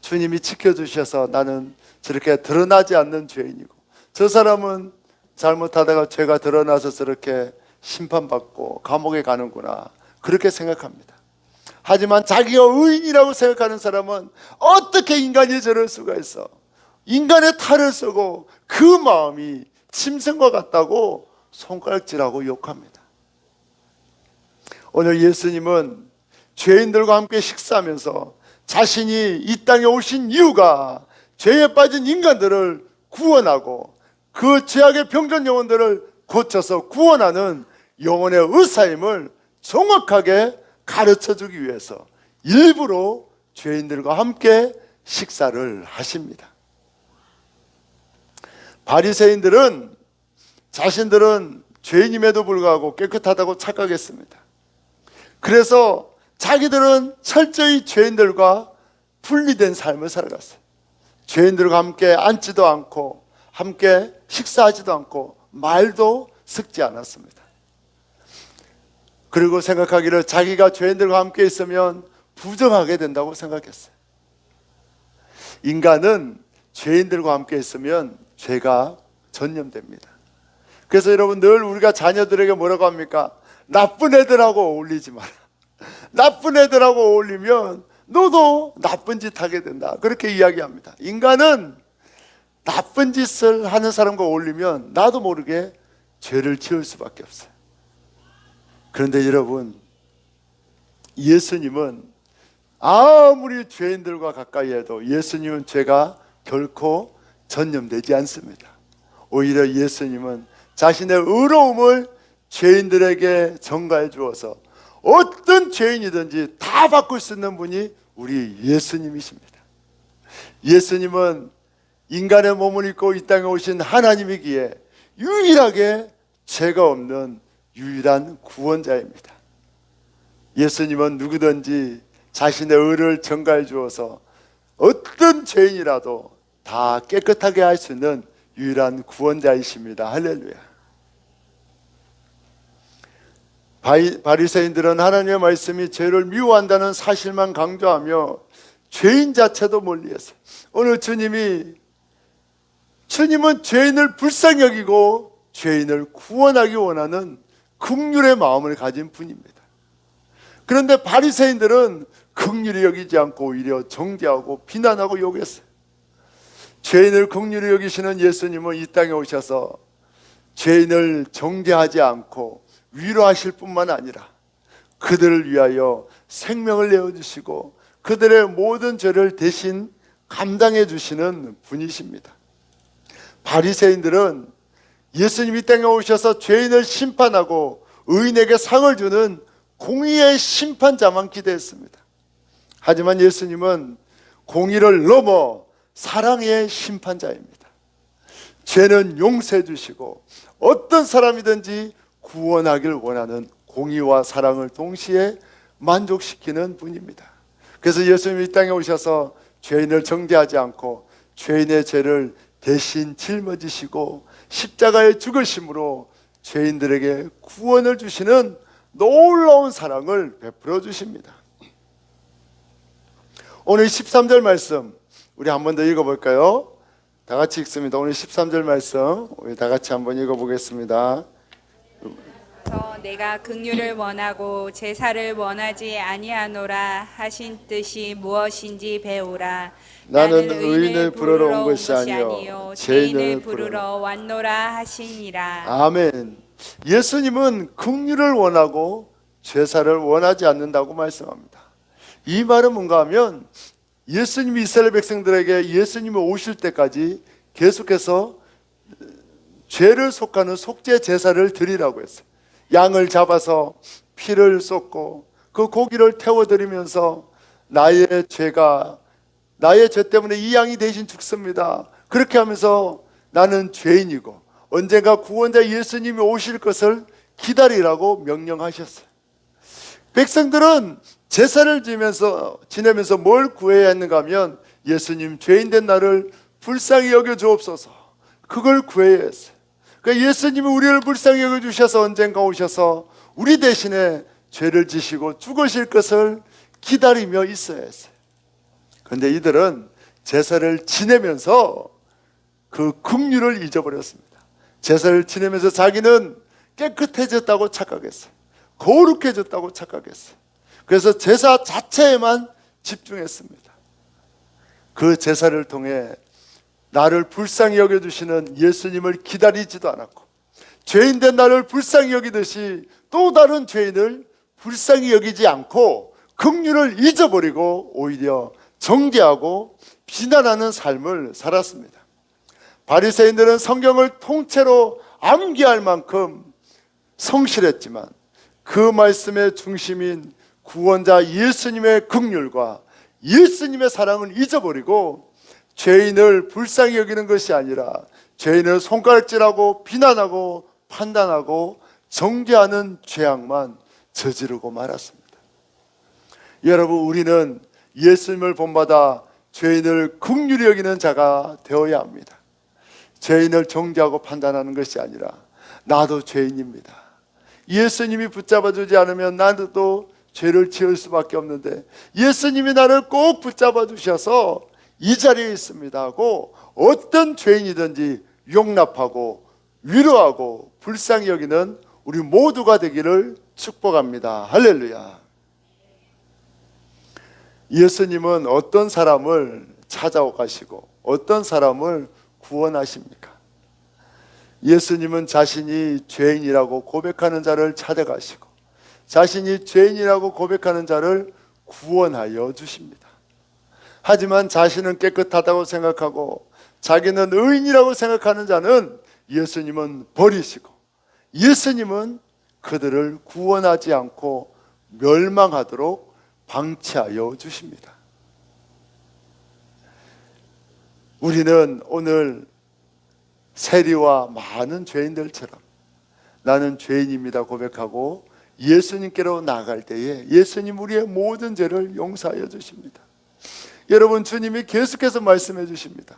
주님이 지켜주셔서 나는 저렇게 드러나지 않는 죄인이고 저 사람은 잘못하다가 죄가 드러나서 저렇게 심판받고 감옥에 가는구나 그렇게 생각합니다. 하지만 자기가 의인이라고 생각하는 사람은 어떻게 인간이 저럴 수가 있어? 인간의 탈을 쓰고 그 마음이 짐승과 같다고 손가락질하고 욕합니다. 오늘 예수님은 죄인들과 함께 식사하면서 자신이 이 땅에 오신 이유가 죄에 빠진 인간들을 구원하고 그 죄악의 병든 영혼들을 고쳐서 구원하는 영혼의 의사임을 정확하게 가르쳐주기 위해서 일부러 죄인들과 함께 식사를 하십니다. 바리새인들은 자신들은 죄인임에도 불구하고 깨끗하다고 착각했습니다. 그래서 자기들은 철저히 죄인들과 분리된 삶을 살아갔어요. 죄인들과 함께 앉지도 않고 함께 식사하지도 않고 말도 섞지 않았습니다. 그리고 생각하기를 자기가 죄인들과 함께 있으면 부정하게 된다고 생각했어요. 인간은 죄인들과 함께 있으면 죄가 전염됩니다. 그래서 여러분, 늘 우리가 자녀들에게 뭐라고 합니까? 나쁜 애들하고 어울리지 마라. 나쁜 애들하고 어울리면 너도 나쁜 짓 하게 된다. 그렇게 이야기합니다. 인간은 나쁜 짓을 하는 사람과 어울리면 나도 모르게 죄를 지을 수밖에 없어요. 그런데 여러분, 예수님은 아무리 죄인들과 가까이 해도 예수님은 죄가 결코 전염되지 않습니다. 오히려 예수님은 자신의 의로움을 죄인들에게 전가해 주어서 어떤 죄인이든지 다 바꿀 수 있는 분이 우리 예수님이십니다. 예수님은 인간의 몸을 입고 이 땅에 오신 하나님이기에 유일하게 죄가 없는 유일한 구원자입니다. 예수님은 누구든지 자신의 의를 전가해 주어서 어떤 죄인이라도 다 깨끗하게 할 수 있는 유일한 구원자이십니다. 할렐루야. 바리새인들은 하나님의 말씀이 죄를 미워한다는 사실만 강조하며 죄인 자체도 멀리했어요. 오늘 주님은 죄인을 불쌍히 여기고 죄인을 구원하기 원하는 긍휼의 마음을 가진 분입니다. 그런데 바리새인들은 긍휼히 여기지 않고 오히려 정죄하고 비난하고 욕했어요. 죄인을 긍휼히 여기시는 예수님은 이 땅에 오셔서 죄인을 정죄하지 않고 위로하실 뿐만 아니라 그들을 위하여 생명을 내어주시고 그들의 모든 죄를 대신 감당해 주시는 분이십니다. 바리새인들은 예수님이 땅에 오셔서 죄인을 심판하고 의인에게 상을 주는 공의의 심판자만 기대했습니다. 하지만 예수님은 공의를 넘어 사랑의 심판자입니다. 죄는 용서해 주시고 어떤 사람이든지 구원하길 원하는 공의와 사랑을 동시에 만족시키는 분입니다. 그래서 예수님이 이 땅에 오셔서 죄인을 정죄하지 않고 죄인의 죄를 대신 짊어지시고 십자가에 죽으심으로 죄인들에게 구원을 주시는 놀라운 사랑을 베풀어 주십니다. 오늘 13절 말씀 우리 한 번 더 읽어볼까요? 다 같이 읽습니다. 오늘 13절 말씀 우리 다 같이 한번 읽어보겠습니다. 내가 긍휼을 원하고 제사를 원하지 아니하노라 하신 뜻이 무엇인지 배우라. 나는 의인을 부르러 온 것이 아니요 죄인을 부르러 왔노라 하시니라. 아멘. 예수님은 긍휼을 원하고 제사를 원하지 않는다고 말씀합니다. 이 말은 뭔가 하면 예수님이 이스라엘 백성들에게 예수님이 오실 때까지 계속해서 죄를 속하는 속죄 제사를 드리라고 했어요. 양을 잡아서 피를 쏟고 그 고기를 태워드리면서 나의 죄 때문에 이 양이 대신 죽습니다. 그렇게 하면서 나는 죄인이고 언젠가 구원자 예수님이 오실 것을 기다리라고 명령하셨어요. 백성들은 제사를 지내면서 뭘 구해야 했는가 하면 예수님 죄인된 나를 불쌍히 여겨 주옵소서, 그걸 구해야 했어요. 그러니까 예수님이 우리를 불쌍히 여겨주셔서 언젠가 오셔서 우리 대신에 죄를 지시고 죽으실 것을 기다리며 있어야 했어요. 그런데 이들은 제사를 지내면서 그 긍휼을 잊어버렸습니다. 제사를 지내면서 자기는 깨끗해졌다고 착각했어요. 거룩해졌다고 착각했어요. 그래서 제사 자체에만 집중했습니다. 그 제사를 통해 나를 불쌍히 여겨주시는 예수님을 기다리지도 않았고 죄인된 나를 불쌍히 여기듯이 또 다른 죄인을 불쌍히 여기지 않고 긍휼을 잊어버리고 오히려 정죄하고 비난하는 삶을 살았습니다. 바리새인들은 성경을 통째로 암기할 만큼 성실했지만 그 말씀의 중심인 구원자 예수님의 긍휼과 예수님의 사랑을 잊어버리고 죄인을 불쌍히 여기는 것이 아니라 죄인을 손가락질하고 비난하고 판단하고 정죄하는 죄악만 저지르고 말았습니다. 여러분, 우리는 예수님을 본받아 죄인을 긍휼히 여기는 자가 되어야 합니다. 죄인을 정죄하고 판단하는 것이 아니라 나도 죄인입니다. 예수님이 붙잡아주지 않으면 나도 죄를 지을 수밖에 없는데 예수님이 나를 꼭 붙잡아 주셔서 이 자리에 있습니다 하고 어떤 죄인이든지 용납하고 위로하고 불쌍히 여기는 우리 모두가 되기를 축복합니다. 할렐루야. 예수님은 어떤 사람을 찾아가시고 어떤 사람을 구원하십니까? 예수님은 자신이 죄인이라고 고백하는 자를 찾아가시고 자신이 죄인이라고 고백하는 자를 구원하여 주십니다. 하지만 자신은 깨끗하다고 생각하고 자기는 의인이라고 생각하는 자는 예수님은 버리시고 예수님은 그들을 구원하지 않고 멸망하도록 방치하여 주십니다. 우리는 오늘 세리와 많은 죄인들처럼 나는 죄인입니다 고백하고 예수님께로 나아갈 때에 예수님 우리의 모든 죄를 용서하여 주십니다. 여러분, 주님이 계속해서 말씀해 주십니다.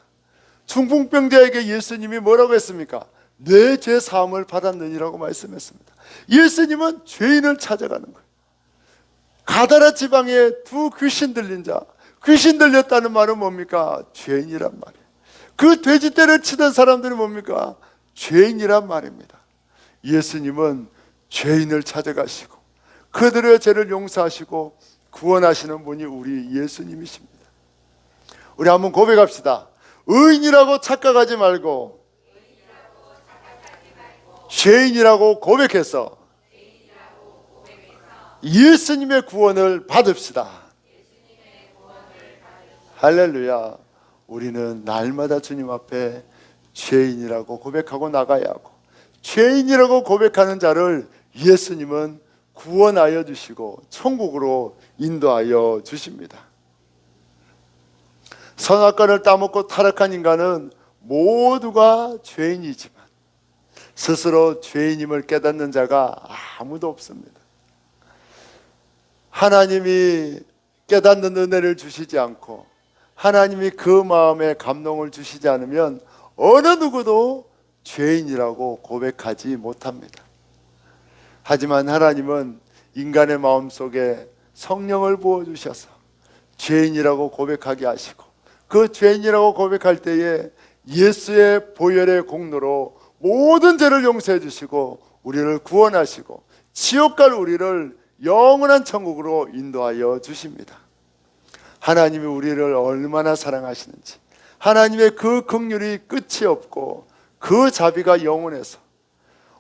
중풍병자에게 예수님이 뭐라고 했습니까? 내 죄 사함을 받았느니라고 말씀했습니다. 예수님은 죄인을 찾아가는 거예요. 가다라 지방에 두 귀신 들린 자, 귀신 들렸다는 말은 뭡니까? 죄인이란 말이에요. 그 돼지떼를 치던 사람들이 뭡니까? 죄인이란 말입니다. 예수님은 죄인을 찾아가시고 그들의 죄를 용서하시고 구원하시는 분이 우리 예수님이십니다. 우리 한번 고백합시다. 의인이라고 착각하지 말고 죄인이라고 고백해서 예수님의 구원을 받읍시다. 할렐루야. 우리는 날마다 주님 앞에 죄인이라고 고백하고 나가야 하고, 죄인이라고 고백하는 자를 예수님은 구원하여 주시고 천국으로 인도하여 주십니다. 선악과를 따먹고 타락한 인간은 모두가 죄인이지만 스스로 죄인임을 깨닫는 자가 아무도 없습니다. 하나님이 깨닫는 은혜를 주시지 않고 하나님이 그 마음에 감동을 주시지 않으면 어느 누구도 죄인이라고 고백하지 못합니다. 하지만 하나님은 인간의 마음속에 성령을 부어주셔서 죄인이라고 고백하게 하시고, 그 죄인이라고 고백할 때에 예수의 보혈의 공로로 모든 죄를 용서해 주시고 우리를 구원하시고 지옥 갈 우리를 영원한 천국으로 인도하여 주십니다. 하나님이 우리를 얼마나 사랑하시는지, 하나님의 그 긍휼이 끝이 없고 그 자비가 영원해서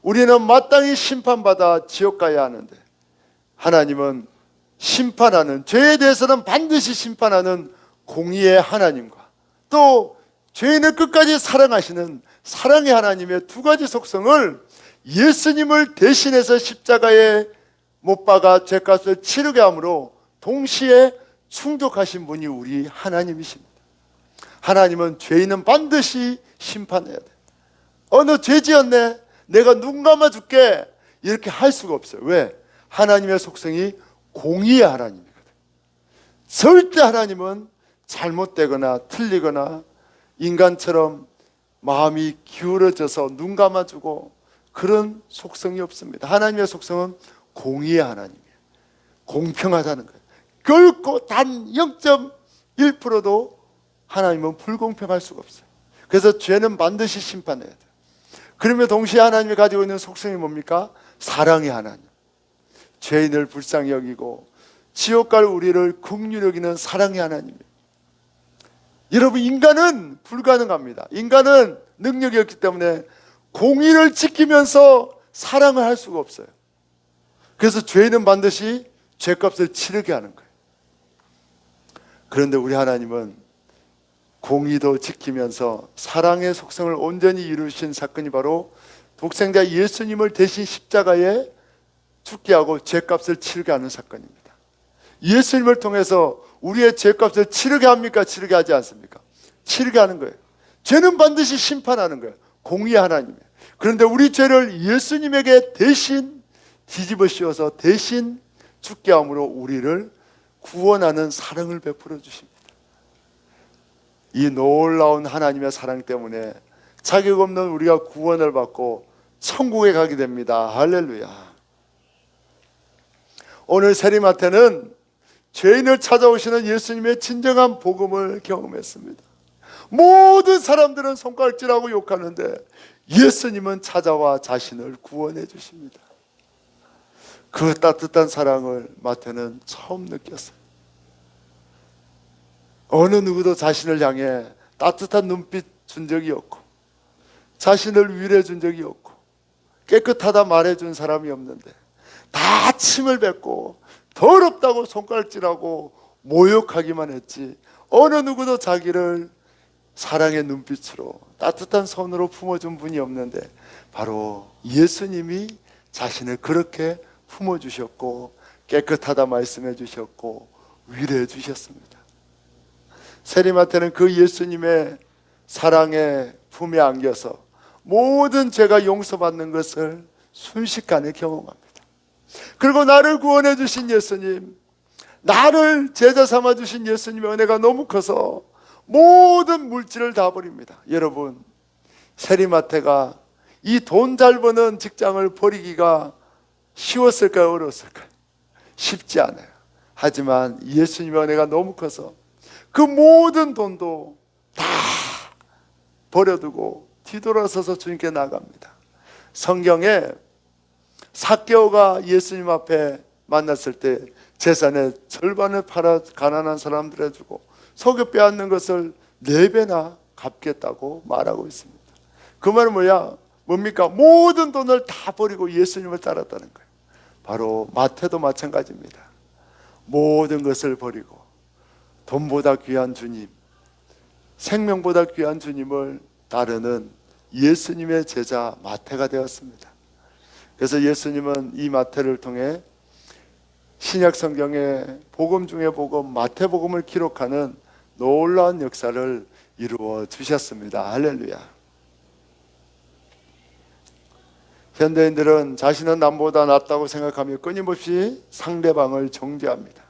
우리는 마땅히 심판받아 지옥 가야 하는데, 하나님은 심판하는, 죄에 대해서는 반드시 심판하는 공의의 하나님과 또 죄인을 끝까지 사랑하시는 사랑의 하나님의 두 가지 속성을 예수님을 대신해서 십자가에 못 박아 죄값을 치르게 함으로 동시에 충족하신 분이 우리 하나님이십니다. 하나님은 죄인은 반드시 심판해야 돼. 너 죄 지었네, 내가 눈 감아 줄게, 이렇게 할 수가 없어요. 왜? 하나님의 속성이 공의의 하나님이거든. 절대 하나님은 잘못되거나 틀리거나 인간처럼 마음이 기울어져서 눈 감아주고 그런 속성이 없습니다. 하나님의 속성은 공의의 하나님이에요. 공평하다는 거예요. 결코 단 0.1%도 하나님은 불공평할 수가 없어요. 그래서 죄는 반드시 심판해야 돼요. 그러면 동시에 하나님이 가지고 있는 속성이 뭡니까? 사랑의 하나님. 죄인을 불쌍히 여기고 지옥 갈 우리를 긍휼히 여기는 사랑의 하나님이에요. 여러분, 인간은 불가능합니다. 인간은 능력이 없기 때문에 공의를 지키면서 사랑을 할 수가 없어요. 그래서 죄인은 반드시 죄값을 치르게 하는 거예요. 그런데 우리 하나님은 공의도 지키면서 사랑의 속성을 온전히 이루신 사건이 바로 독생자 예수님을 대신 십자가에 죽게 하고 죄값을 치르게 하는 사건입니다. 예수님을 통해서 우리의 죄값을 치르게 합니까? 치르게 하지 않습니까? 치르게 하는 거예요. 죄는 반드시 심판하는 거예요. 공의의 하나님이에요. 그런데 우리 죄를 예수님에게 대신 뒤집어 씌워서 대신 죽게 함으로 우리를 구원하는 사랑을 베풀어 주십니다. 이 놀라운 하나님의 사랑 때문에 자격 없는 우리가 구원을 받고 천국에 가게 됩니다. 할렐루야. 오늘 세리마태는 죄인을 찾아오시는 예수님의 진정한 복음을 경험했습니다. 모든 사람들은 손가락질하고 욕하는데 예수님은 찾아와 자신을 구원해 주십니다. 그 따뜻한 사랑을 마태는 처음 느꼈어요. 어느 누구도 자신을 향해 따뜻한 눈빛 준 적이 없고 자신을 위로해 준 적이 없고 깨끗하다 말해준 사람이 없는데 다 침을 뱉고 더럽다고 손가락질하고 모욕하기만 했지 어느 누구도 자기를 사랑의 눈빛으로 따뜻한 손으로 품어준 분이 없는데 바로 예수님이 자신을 그렇게 품어주셨고 깨끗하다 말씀해 주셨고 위로해 주셨습니다. 세리마태는 그 예수님의 사랑의 품에 안겨서 모든 죄가 용서받는 것을 순식간에 경험합니다. 그리고 나를 구원해 주신 예수님, 나를 제자 삼아 주신 예수님의 은혜가 너무 커서 모든 물질을 다 버립니다. 여러분, 세리마태가 이 돈 잘 버는 직장을 버리기가 쉬웠을까요? 어려웠을까요? 쉽지 않아요. 하지만 예수님의 은혜가 너무 커서 그 모든 돈도 다 버려두고 뒤돌아서서 주님께 나갑니다. 성경에 삭개오가 예수님 앞에 만났을 때 재산의 절반을 팔아 가난한 사람들에 주고 속여 빼앗는 것을 4배나 갚겠다고 말하고 있습니다. 그 말은 뭡니까? 모든 돈을 다 버리고 예수님을 따랐다는 거예요. 바로 마태도 마찬가지입니다. 모든 것을 버리고 돈보다 귀한 주님, 생명보다 귀한 주님을 따르는 예수님의 제자 마태가 되었습니다. 그래서 예수님은 이 마태를 통해 신약 성경의 복음 중의 복음 마태복음을 기록하는 놀라운 역사를 이루어 주셨습니다. 할렐루야. 현대인들은 자신은 남보다 낫다고 생각하며 끊임없이 상대방을 정죄합니다.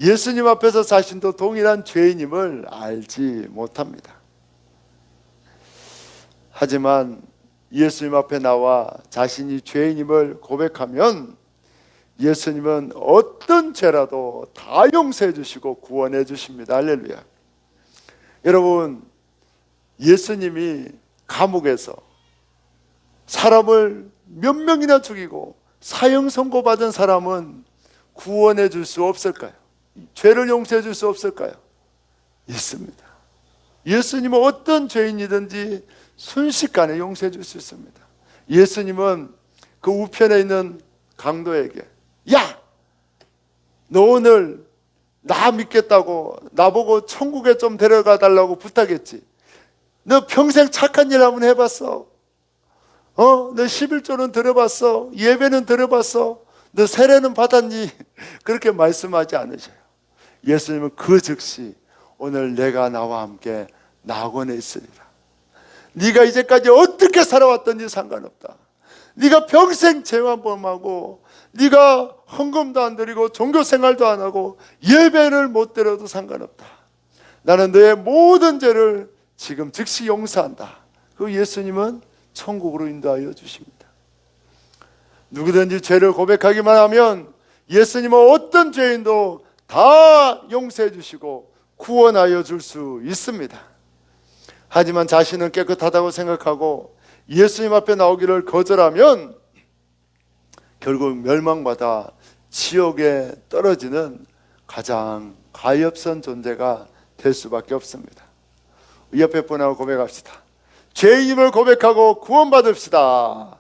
예수님 앞에서 자신도 동일한 죄인임을 알지 못합니다. 하지만 예수님 앞에 나와 자신이 죄인임을 고백하면 예수님은 어떤 죄라도 다 용서해 주시고 구원해 주십니다. 할렐루야. 여러분, 예수님이 감옥에서 사람을 몇 명이나 죽이고 사형 선고받은 사람은 구원해 줄 수 없을까요? 죄를 용서해 줄 수 없을까요? 있습니다. 예수님은 어떤 죄인이든지 순식간에 용서해 줄 수 있습니다. 예수님은 그 우편에 있는 강도에게, 야! 너 오늘 나 믿겠다고 나보고 천국에 좀 데려가 달라고 부탁했지. 너 평생 착한 일 한번 해봤어? 너 11조는 들어봤어? 예배는 들어봤어? 너 세례는 받았니? 그렇게 말씀하지 않으셔요. 예수님은 그 즉시 오늘 내가 나와 함께 낙원에 있으리라. 네가 이제까지 어떻게 살아왔든지 상관없다. 네가 평생 죄만 범하고 네가 헌금도 안 드리고 종교생활도 안 하고 예배를 못 드려도 상관없다. 나는 너의 모든 죄를 지금 즉시 용서한다. 그 예수님은 천국으로 인도하여 주십니다. 누구든지 죄를 고백하기만 하면 예수님은 어떤 죄인도 다 용서해 주시고 구원하여 줄 수 있습니다. 하지만 자신은 깨끗하다고 생각하고 예수님 앞에 나오기를 거절하면 결국 멸망받아 지옥에 떨어지는 가장 가엾은 존재가 될 수밖에 없습니다. 옆에 분하고 고백합시다. 죄인임을 고백하고 구원받읍시다.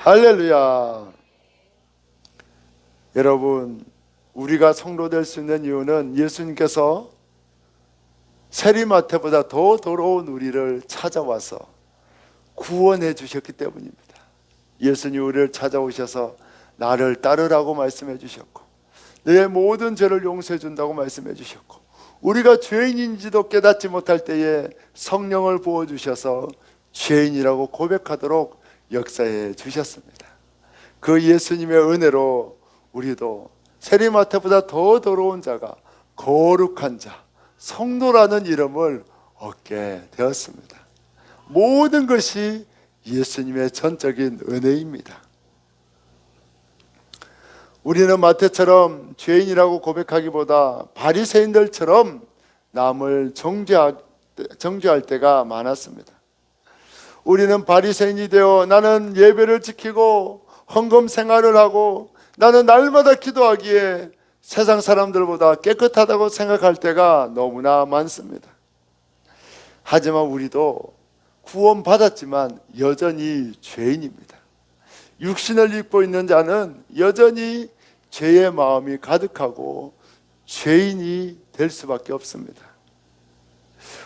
할렐루야. 여러분, 우리가 성도 될 수 있는 이유는 예수님께서 세리마태보다 더 더러운 우리를 찾아와서 구원해 주셨기 때문입니다. 예수님 우리를 찾아오셔서 나를 따르라고 말씀해 주셨고 내 모든 죄를 용서해 준다고 말씀해 주셨고 우리가 죄인인지도 깨닫지 못할 때에 성령을 부어주셔서 죄인이라고 고백하도록 역사해 주셨습니다. 그 예수님의 은혜로 우리도 세리마태보다 더 더러운 자가 거룩한 자, 성도라는 이름을 얻게 되었습니다. 모든 것이 예수님의 전적인 은혜입니다. 우리는 마태처럼 죄인이라고 고백하기보다 바리새인들처럼 남을 정죄할 때가 많았습니다. 우리는 바리새인이 되어 나는 예배를 지키고 헌금 생활을 하고 나는 날마다 기도하기에 세상 사람들보다 깨끗하다고 생각할 때가 너무나 많습니다. 하지만 우리도 구원받았지만 여전히 죄인입니다. 육신을 입고 있는 자는 여전히 죄의 마음이 가득하고 죄인이 될 수밖에 없습니다.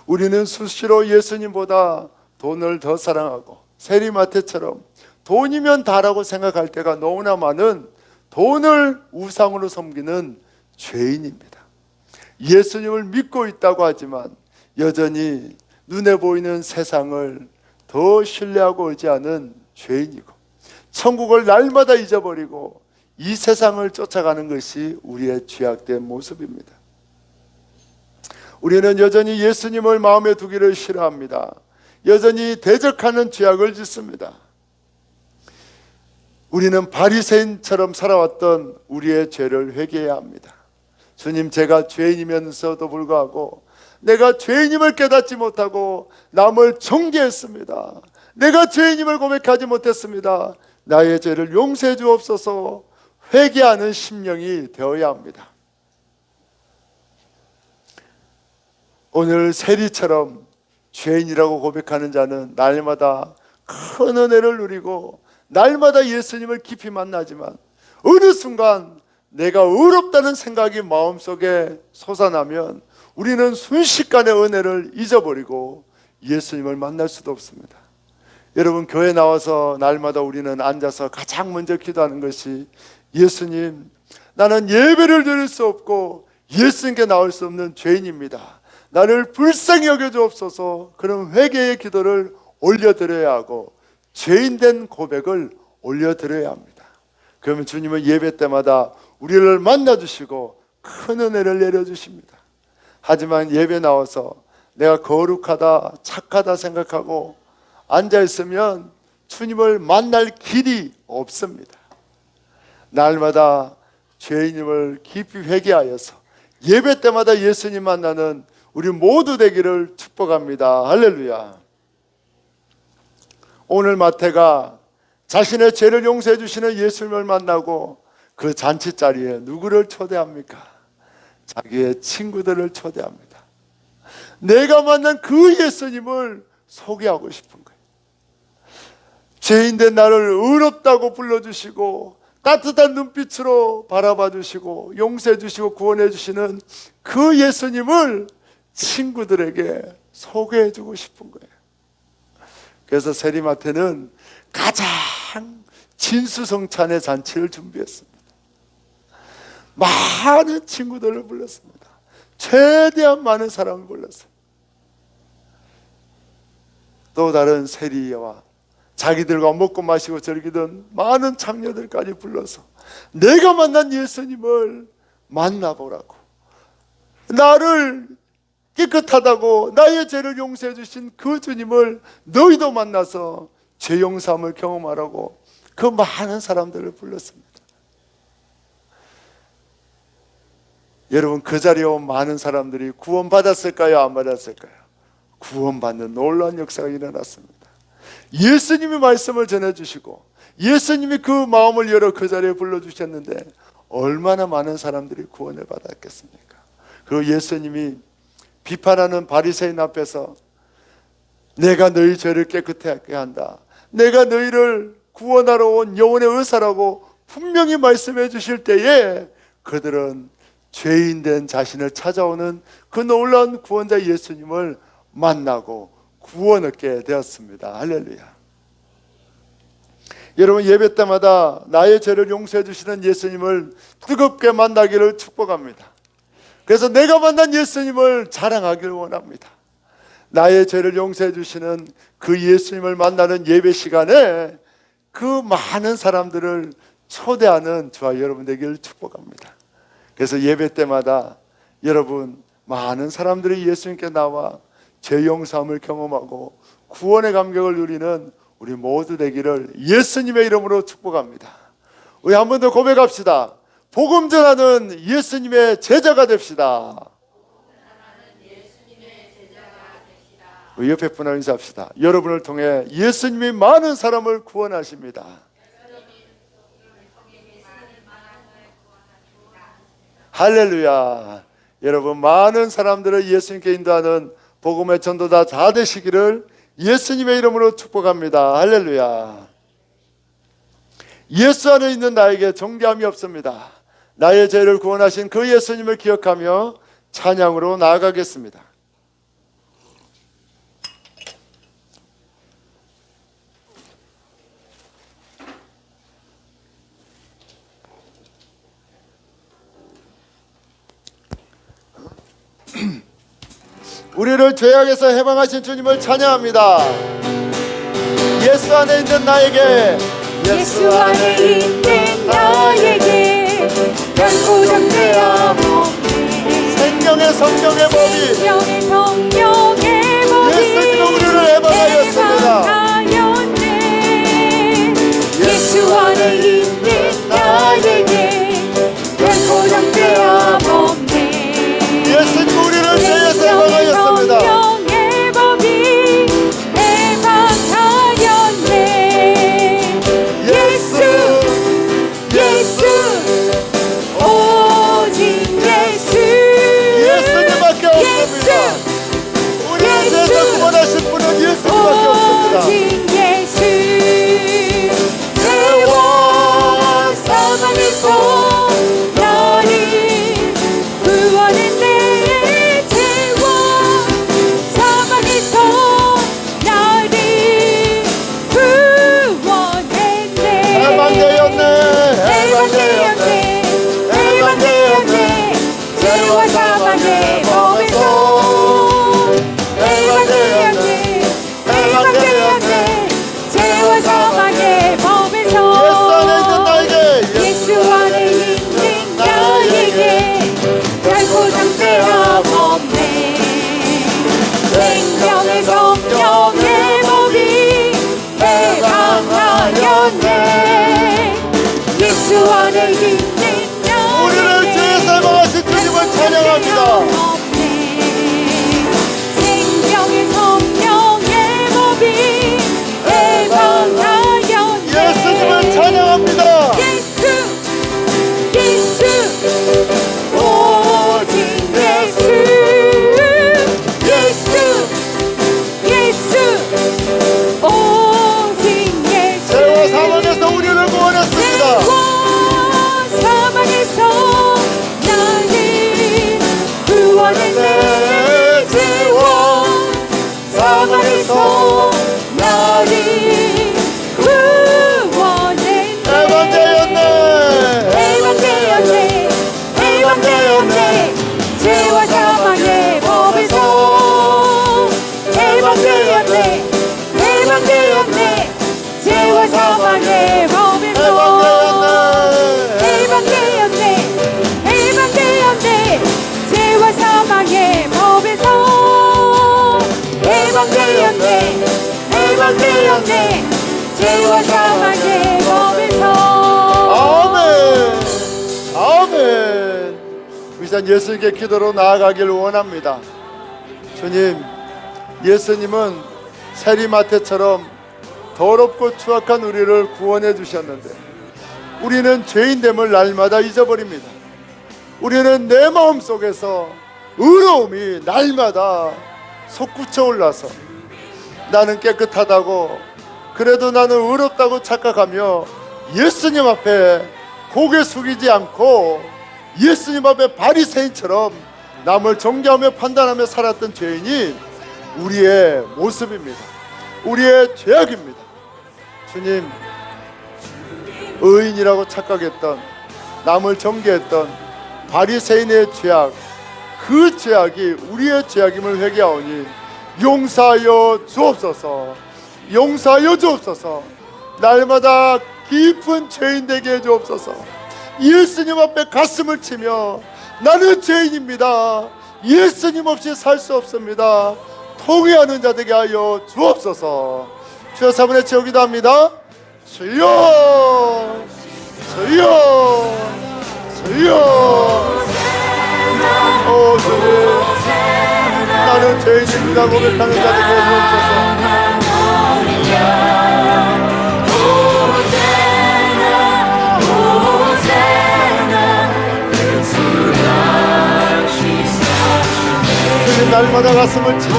우리는 수시로 예수님보다 돈을 더 사랑하고 세리마태처럼 돈이면 다라고 생각할 때가 너무나 많은 돈을 우상으로 섬기는 죄인입니다. 예수님을 믿고 있다고 하지만 여전히 눈에 보이는 세상을 더 신뢰하고 의지하는 죄인이고 천국을 날마다 잊어버리고 이 세상을 쫓아가는 것이 우리의 죄악된 모습입니다. 우리는 여전히 예수님을 마음에 두기를 싫어합니다. 여전히 대적하는 죄악을 짓습니다. 우리는 바리새인처럼 살아왔던 우리의 죄를 회개해야 합니다. 주님, 제가 죄인이면서도 불구하고 내가 죄인임을 깨닫지 못하고 남을 정죄했습니다. 내가 죄인임을 고백하지 못했습니다. 나의 죄를 용서해 주옵소서. 회개하는 심령이 되어야 합니다. 오늘 세리처럼 죄인이라고 고백하는 자는 날마다 큰 은혜를 누리고 날마다 예수님을 깊이 만나지만 어느 순간 내가 의롭다는 생각이 마음속에 솟아나면 우리는 순식간에 은혜를 잊어버리고 예수님을 만날 수도 없습니다. 여러분, 교회 나와서 날마다 우리는 앉아서 가장 먼저 기도하는 것이 예수님, 나는 예배를 드릴 수 없고 예수님께 나올 수 없는 죄인입니다. 나를 불쌍히 여겨주옵소서. 그런 회개의 기도를 올려드려야 하고 죄인된 고백을 올려드려야 합니다. 그러면 주님은 예배 때마다 우리를 만나주시고 큰 은혜를 내려주십니다. 하지만 예배 나와서 내가 거룩하다, 착하다 생각하고 앉아있으면 주님을 만날 길이 없습니다. 날마다 죄인임을 깊이 회개하여서 예배 때마다 예수님 만나는 우리 모두 되기를 축복합니다. 할렐루야. 오늘 마태가 자신의 죄를 용서해 주시는 예수님을 만나고 그 잔치 자리에 누구를 초대합니까? 자기의 친구들을 초대합니다. 내가 만난 그 예수님을 소개하고 싶은 거예요. 죄인된 나를 의롭다고 불러주시고 따뜻한 눈빛으로 바라봐 주시고 용서해 주시고 구원해 주시는 그 예수님을 친구들에게 소개해 주고 싶은 거예요. 그래서 세리마태는 가장 진수성찬의 잔치를 준비했습니다. 많은 친구들을 불렀습니다. 최대한 많은 사람을 불렀어요. 또 다른 세리와 자기들과 먹고 마시고 즐기던 많은 장녀들까지 불러서 내가 만난 예수님을 만나보라고, 나를 깨끗하다고 나의 죄를 용서해 주신 그 주님을 너희도 만나서 죄 용서함을 경험하라고 그 많은 사람들을 불렀습니다. 여러분, 그 자리에 온 많은 사람들이 구원받았을까요? 안 받았을까요? 구원받는 놀라운 역사가 일어났습니다. 예수님이 말씀을 전해주시고 예수님이 그 마음을 열어 그 자리에 불러주셨는데 얼마나 많은 사람들이 구원을 받았겠습니까? 그리고 예수님이 비판하는 바리새인 앞에서 내가 너희 죄를 깨끗하게 한다, 내가 너희를 구원하러 온 영혼의 의사라고 분명히 말씀해 주실 때에 그들은 죄인된 자신을 찾아오는 그 놀라운 구원자 예수님을 만나고 구원 얻게 되었습니다. 할렐루야. 여러분, 예배 때마다 나의 죄를 용서해 주시는 예수님을 뜨겁게 만나기를 축복합니다. 그래서 내가 만난 예수님을 자랑하기를 원합니다. 나의 죄를 용서해 주시는 그 예수님을 만나는 예배 시간에 그 많은 사람들을 초대하는 저와 여러분 되기를 축복합니다. 그래서 예배 때마다 여러분, 많은 사람들이 예수님께 나와 죄 용서함을 경험하고 구원의 감격을 누리는 우리 모두 되기를 예수님의 이름으로 축복합니다. 우리 한 번 더 고백합시다. 복음 전하는 예수님의 제자가 됩시다. 우리 옆에 분하고 인사합시다. 여러분을 통해 예수님이 많은 사람을 구원하십니다. 할렐루야. 여러분, 많은 사람들을 예수님께 인도하는 복음의 전도자 다 되시기를 예수님의 이름으로 축복합니다. 할렐루야. 예수 안에 있는 나에게 정죄함이 없습니다. 나의 죄를 구원하신 그 예수님을 기억하며 찬양으로 나아가겠습니다. 우리를 죄악에서 해방하신 주님을 찬양합니다. 예수 안에 있는 나에게, 예수 안에 있는 나에게 결코 정죄함 없네. 생명의 성령의 법이, 생명의 성령의 법이 예수님은 우리를 해방하였습니다. 해방하였네. 예수 안에 있는 나에게 결코 정죄함 없네. 예수님 우리를 죄에서 해방하였습니다. 성령의 법이 해방하였네. 예수 오직 예수 예수님밖에 없습니다. 찬양합니다. 생명의 성령의 법이 해방하였네. 예수님을 찬양합니다. 예수 오직 예수 오직 예수. 죄와 사망에서 우리를 구원했습니다. 사망에서 나를 구원했네. 죄와 사망에서 나를 구원했네. 해방되었네. 죄와 사망의 법에서 해방되었네. 죄와 사망의 법에서 해방되었네. 죄와 사망의 법에서 해방되었네. 죄와 사망의 법에서. 아멘. 아멘. 우리 예수님께 기도로 나아가길 원합니다. 주님, 예수님은 세리마태처럼 더럽고 추악한 우리를 구원해 주셨는데 우리는 죄인됨을 날마다 잊어버립니다. 우리는 내 마음속에서 의로움이 날마다 솟구쳐 올라서 나는 깨끗하다고, 그래도 나는 의롭다고 착각하며 예수님 앞에 고개 숙이지 않고 예수님 앞에 바리새인처럼 남을 정죄하며 판단하며 살았던 죄인이 우리의 모습입니다. 우리의 죄악입니다. 주님, 의인이라고 착각했던, 남을 정죄했던 바리새인의 죄악, 그 죄악이 우리의 죄악임을 회개하오니 용서하여 주옵소서. 용서하여 주옵소서. 날마다 깊은 죄인 되게 해 주옵소서. 예수님 앞에 가슴을 치며 나는 죄인입니다, 예수님 없이 살 수 없습니다, 통회하는 자 되게 하여 주옵소서. 주여 3분의 채우기도 합니다. 주여, 주여, 주여. 오 주님, 나는 죄인입니다 고백하는 자 되게 해주옵소서. 주님, 날마다 가슴을 치며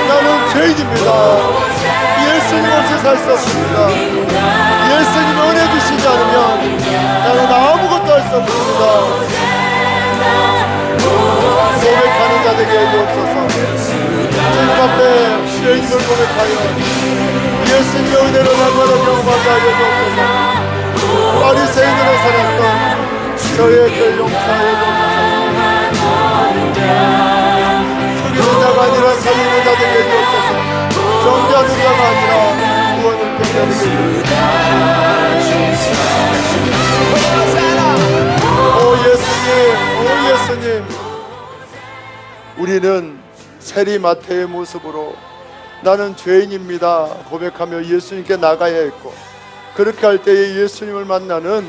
나는 죄인입니다, 예수님 없이 살 수 없습니다, 예수님 은혜 주시지 않으면 나는 아무것도 할 수 없습니다. 고백하는 자 되게 해주옵소서. 주님 앞에 죄인을 고백하여 예수님의 은혜를 날마다 경험하게 하여 주옵소서. 바리새인으로 살았던 저의 죄 용서하여 주옵소서. 죽이는 자가 아니라 살리는 자 되게 해주옵소서. 정죄하는 자가 아니라 구원을 경배하게 해주옵소서. 오 예수님, 오 예수님, 우리는 세리마태의 모습으로 나는 죄인입니다 고백하며 예수님께 나가야 했고, 그렇게 할 때에 예수님을 만나는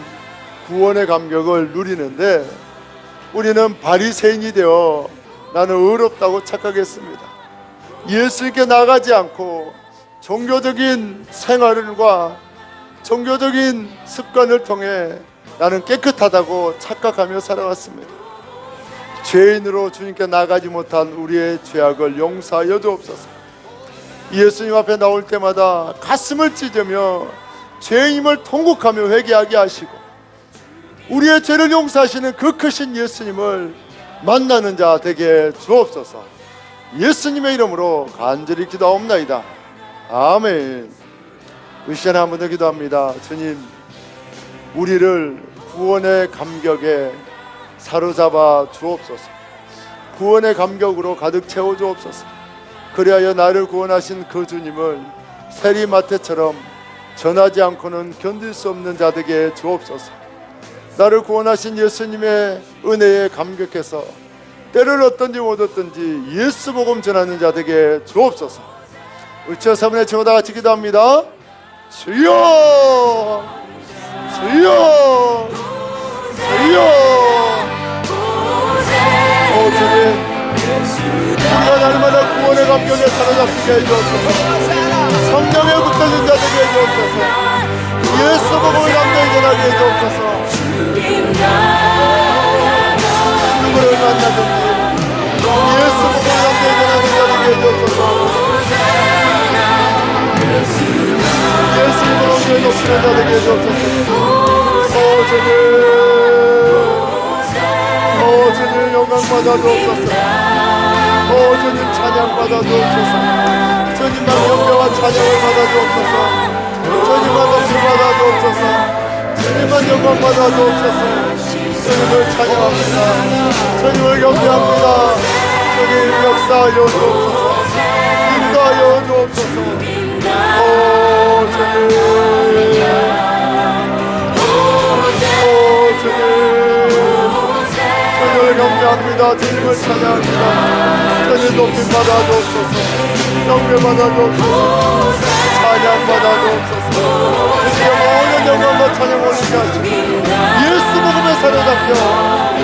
구원의 감격을 누리는데 우리는 바리새인이 되어 나는 의롭다고 착각했습니다. 예수님께 나가지 않고 종교적인 생활과 종교적인 습관을 통해 나는 깨끗하다고 착각하며 살아왔습니다. 죄인으로 주님께 나가지 못한 우리의 죄악을 용서하여 주옵소서. 예수님 앞에 나올 때마다 가슴을 찢으며 죄인임을 통곡하며 회개하게 하시고 우리의 죄를 용서하시는 그 크신 예수님을 만나는 자 되게 주옵소서. 예수님의 이름으로 간절히 기도하옵나이다. 아멘. 우리 시간에 한 번 더 기도합니다. 주님, 우리를 구원의 감격에 사로잡아 주옵소서. 구원의 감격으로 가득 채워 주옵소서. 그리하여 나를 구원하신 그 주님을 세리마태처럼 전하지 않고는 견딜 수 없는 자 되게 주옵소서. 나를 구원하신 예수님의 은혜에 감격해서 때를 얻든지 못 얻든지 예수 복음 전하는 자 되게 주옵소서. 우리 주여 3분의 최고 다 같이 기도합니다. 주여, 주여, 주여, 되게 해주옵소서. 성령에 붙들린 자 되게 해주옵소서. 예수 복음을 담대히 전하게 해주옵소서. 누구를 만나든지 예수 복음을 담대히 전하는 자 되게 해주옵소서. 예수 이름으로 교회 높이는 자 되게 해주옵소서. 주님 영광 받아주옵소서. 주님 찬양 받아주옵소서. 주님만 경배와 찬양을 받아주옵소서. 주님만 높이 받아주옵소서. 주님만 영광 받아주옵소서. 주님을 찬양합니다. 주님을 경배합니다. 주님 역사하여 주옵소서. 인도하여 주옵소서. 주님 주님을 경배합니다. 주님을 찬양합니다. 주님 높이 받아주옵소서. 경배 받아주옵소서. 찬양 받아주옵소서. 주님의 모든 영광과 찬양 올리게 하시고 예수 복음에 사로잡혀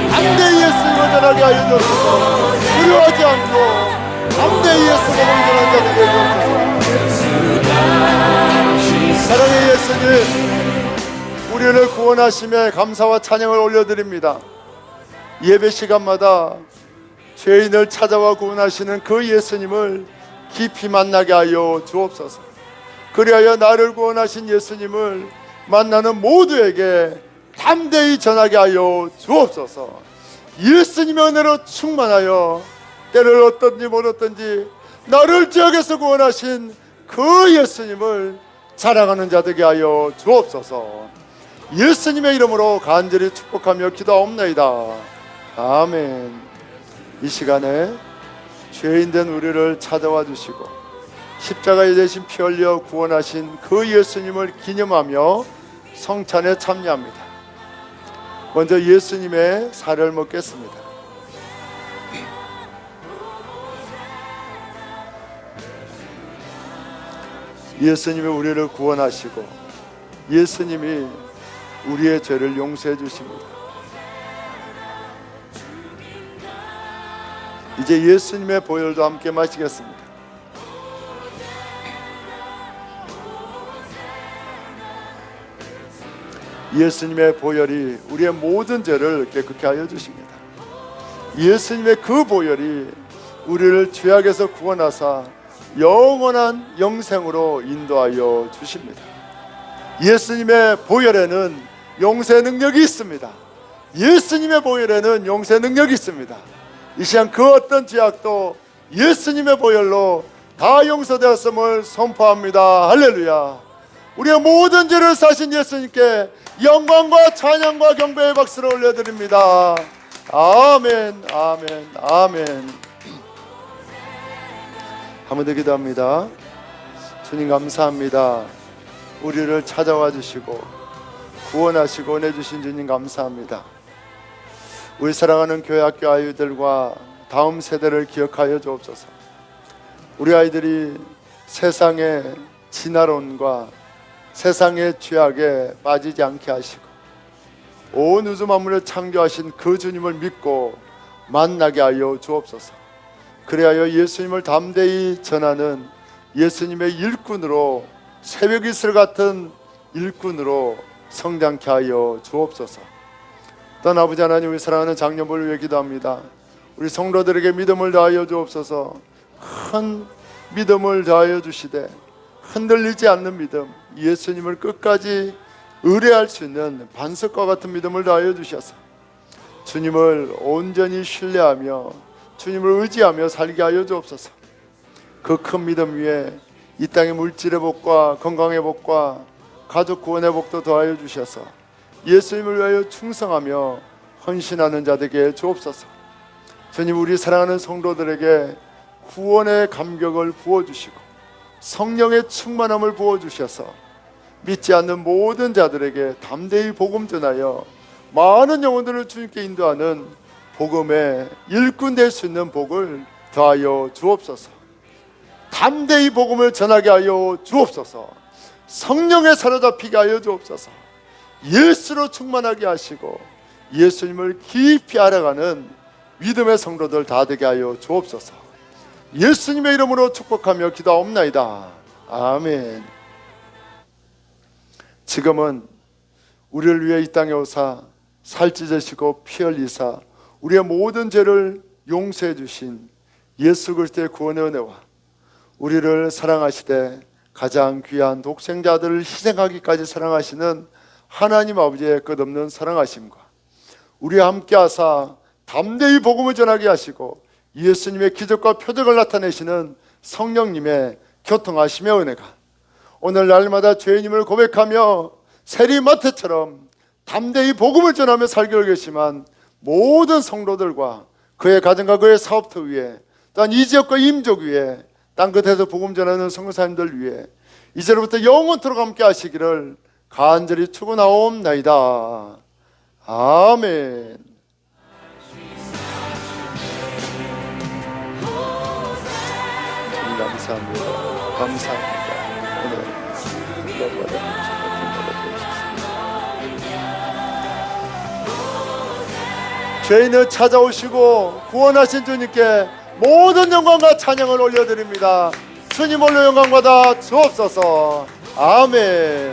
담대히 예수님을 전하게 하여 주옵소서. 두려워하지 않고 담대히 예수 복음을 전하는 자 되게 해주옵소서. 사랑의 예수님, 우리를 구원하심에 감사와 찬양을 올려드립니다. 예배 시간마다 죄인을 찾아와 구원하시는 그 예수님을 깊이 만나게 하여 주옵소서. 그리하여 나를 구원하신 예수님을 만나는 모두에게 담대히 전하게 하여 주옵소서. 예수님의 은혜로 충만하여 때를 얻든지 멀었든지 나를 지역에서 구원하신 그 예수님을 자랑하는 자 되게 하여 주옵소서. 예수님의 이름으로 간절히 축복하며 기도하옵나이다. 아멘. 이 시간에 죄인된 우리를 찾아와 주시고 십자가에 대신 피 흘려 구원하신 그 예수님을 기념하며 성찬에 참여합니다. 먼저 예수님의 살을 먹겠습니다. 예수님이 우리를 구원하시고 예수님이 우리의 죄를 용서해 주십니다. 이제 예수님의 보혈도 함께 마시겠습니다. 예수님의 보혈이 우리의 모든 죄를 깨끗게 하여 주십니다. 예수님의 그 보혈이 우리를 죄악에서 구원하사 영원한 영생으로 인도하여 주십니다. 예수님의 보혈에는 용서의 능력이 있습니다. 예수님의 보혈에는 용서의 능력이 있습니다. 이 시간 그 어떤 죄악도 예수님의 보혈로 다 용서되었음을 선포합니다. 할렐루야. 우리의 모든 죄를 사신 예수님께 영광과 찬양과 경배의 박수를 올려드립니다. 아멘, 아멘, 아멘. 한 번 더 기도합니다. 주님 감사합니다. 우리를 찾아와 주시고 구원하시고 내주신 주님 감사합니다. 우리 사랑하는 교회 학교 아이들과 다음 세대를 기억하여 주옵소서. 우리 아이들이 세상의 진화론과 세상의 죄악에 빠지지 않게 하시고 온 우주 만물을 창조하신 그 주님을 믿고 만나게 하여 주옵소서. 그리하여 예수님을 담대히 전하는 예수님의 일꾼으로 새벽 이슬 같은 일꾼으로 성장케 하여 주옵소서. 또한 아버지 하나님, 우리 사랑하는 장년부를 위해 기도합니다. 우리 성도들에게 믿음을 다하여 주옵소서. 큰 믿음을 다하여 주시되 흔들리지 않는 믿음, 예수님을 끝까지 의뢰할 수 있는 반석과 같은 믿음을 다하여 주셔서 주님을 온전히 신뢰하며 주님을 의지하며 살게 하여 주옵소서. 그 큰 믿음 위에 이 땅의 물질의 복과 건강의 복과 가족 구원의 복도 더하여 주셔서 예수님을 위하여 충성하며 헌신하는 자 되게 주옵소서. 주님, 우리 사랑하는 성도들에게 구원의 감격을 부어주시고 성령의 충만함을 부어주셔서 믿지 않는 모든 자들에게 담대히 복음 전하여 많은 영혼들을 주님께 인도하는 복음의 일꾼 될 수 있는 복을 더하여 주옵소서. 담대히 복음을 전하게 하여 주옵소서. 성령에 사로잡히게 하여 주옵소서. 예수로 충만하게 하시고 예수님을 깊이 알아가는 믿음의 성도들 다 되게 하여 주옵소서. 예수님의 이름으로 축복하며 기도하옵나이다. 아멘. 지금은 우리를 위해 이 땅에 오사 살찌으시고 피 흘리사 우리의 모든 죄를 용서해 주신 예수 그리스도의 구원의 은혜와 우리를 사랑하시되 가장 귀한 독생자들을 희생하기까지 사랑하시는 하나님 아버지의 끝없는 사랑하심과 우리와 함께 하사 담대히 복음을 전하게 하시고 예수님의 기적과 표적을 나타내시는 성령님의 교통하심의 은혜가 오늘 날마다 죄인임을 고백하며 세리마태처럼 담대히 복음을 전하며 살기를 결심한 모든 성도들과 그의 가정과 그의 사업터 위에 또한 이 지역과 임족 위에 땅끝에서 복음 전하는 선교사님들 위해 이제로부터 영원토록 함께 하시기를 간절히 축원하옵나이다. 아멘. 감사합니다. 감사합니다. 오늘 기도받아 죄인을 찾아오시고 구원하신 주님께 모든 영광과 찬양을 올려드립니다. 주님 홀로 영광받아 주옵소서. 아멘.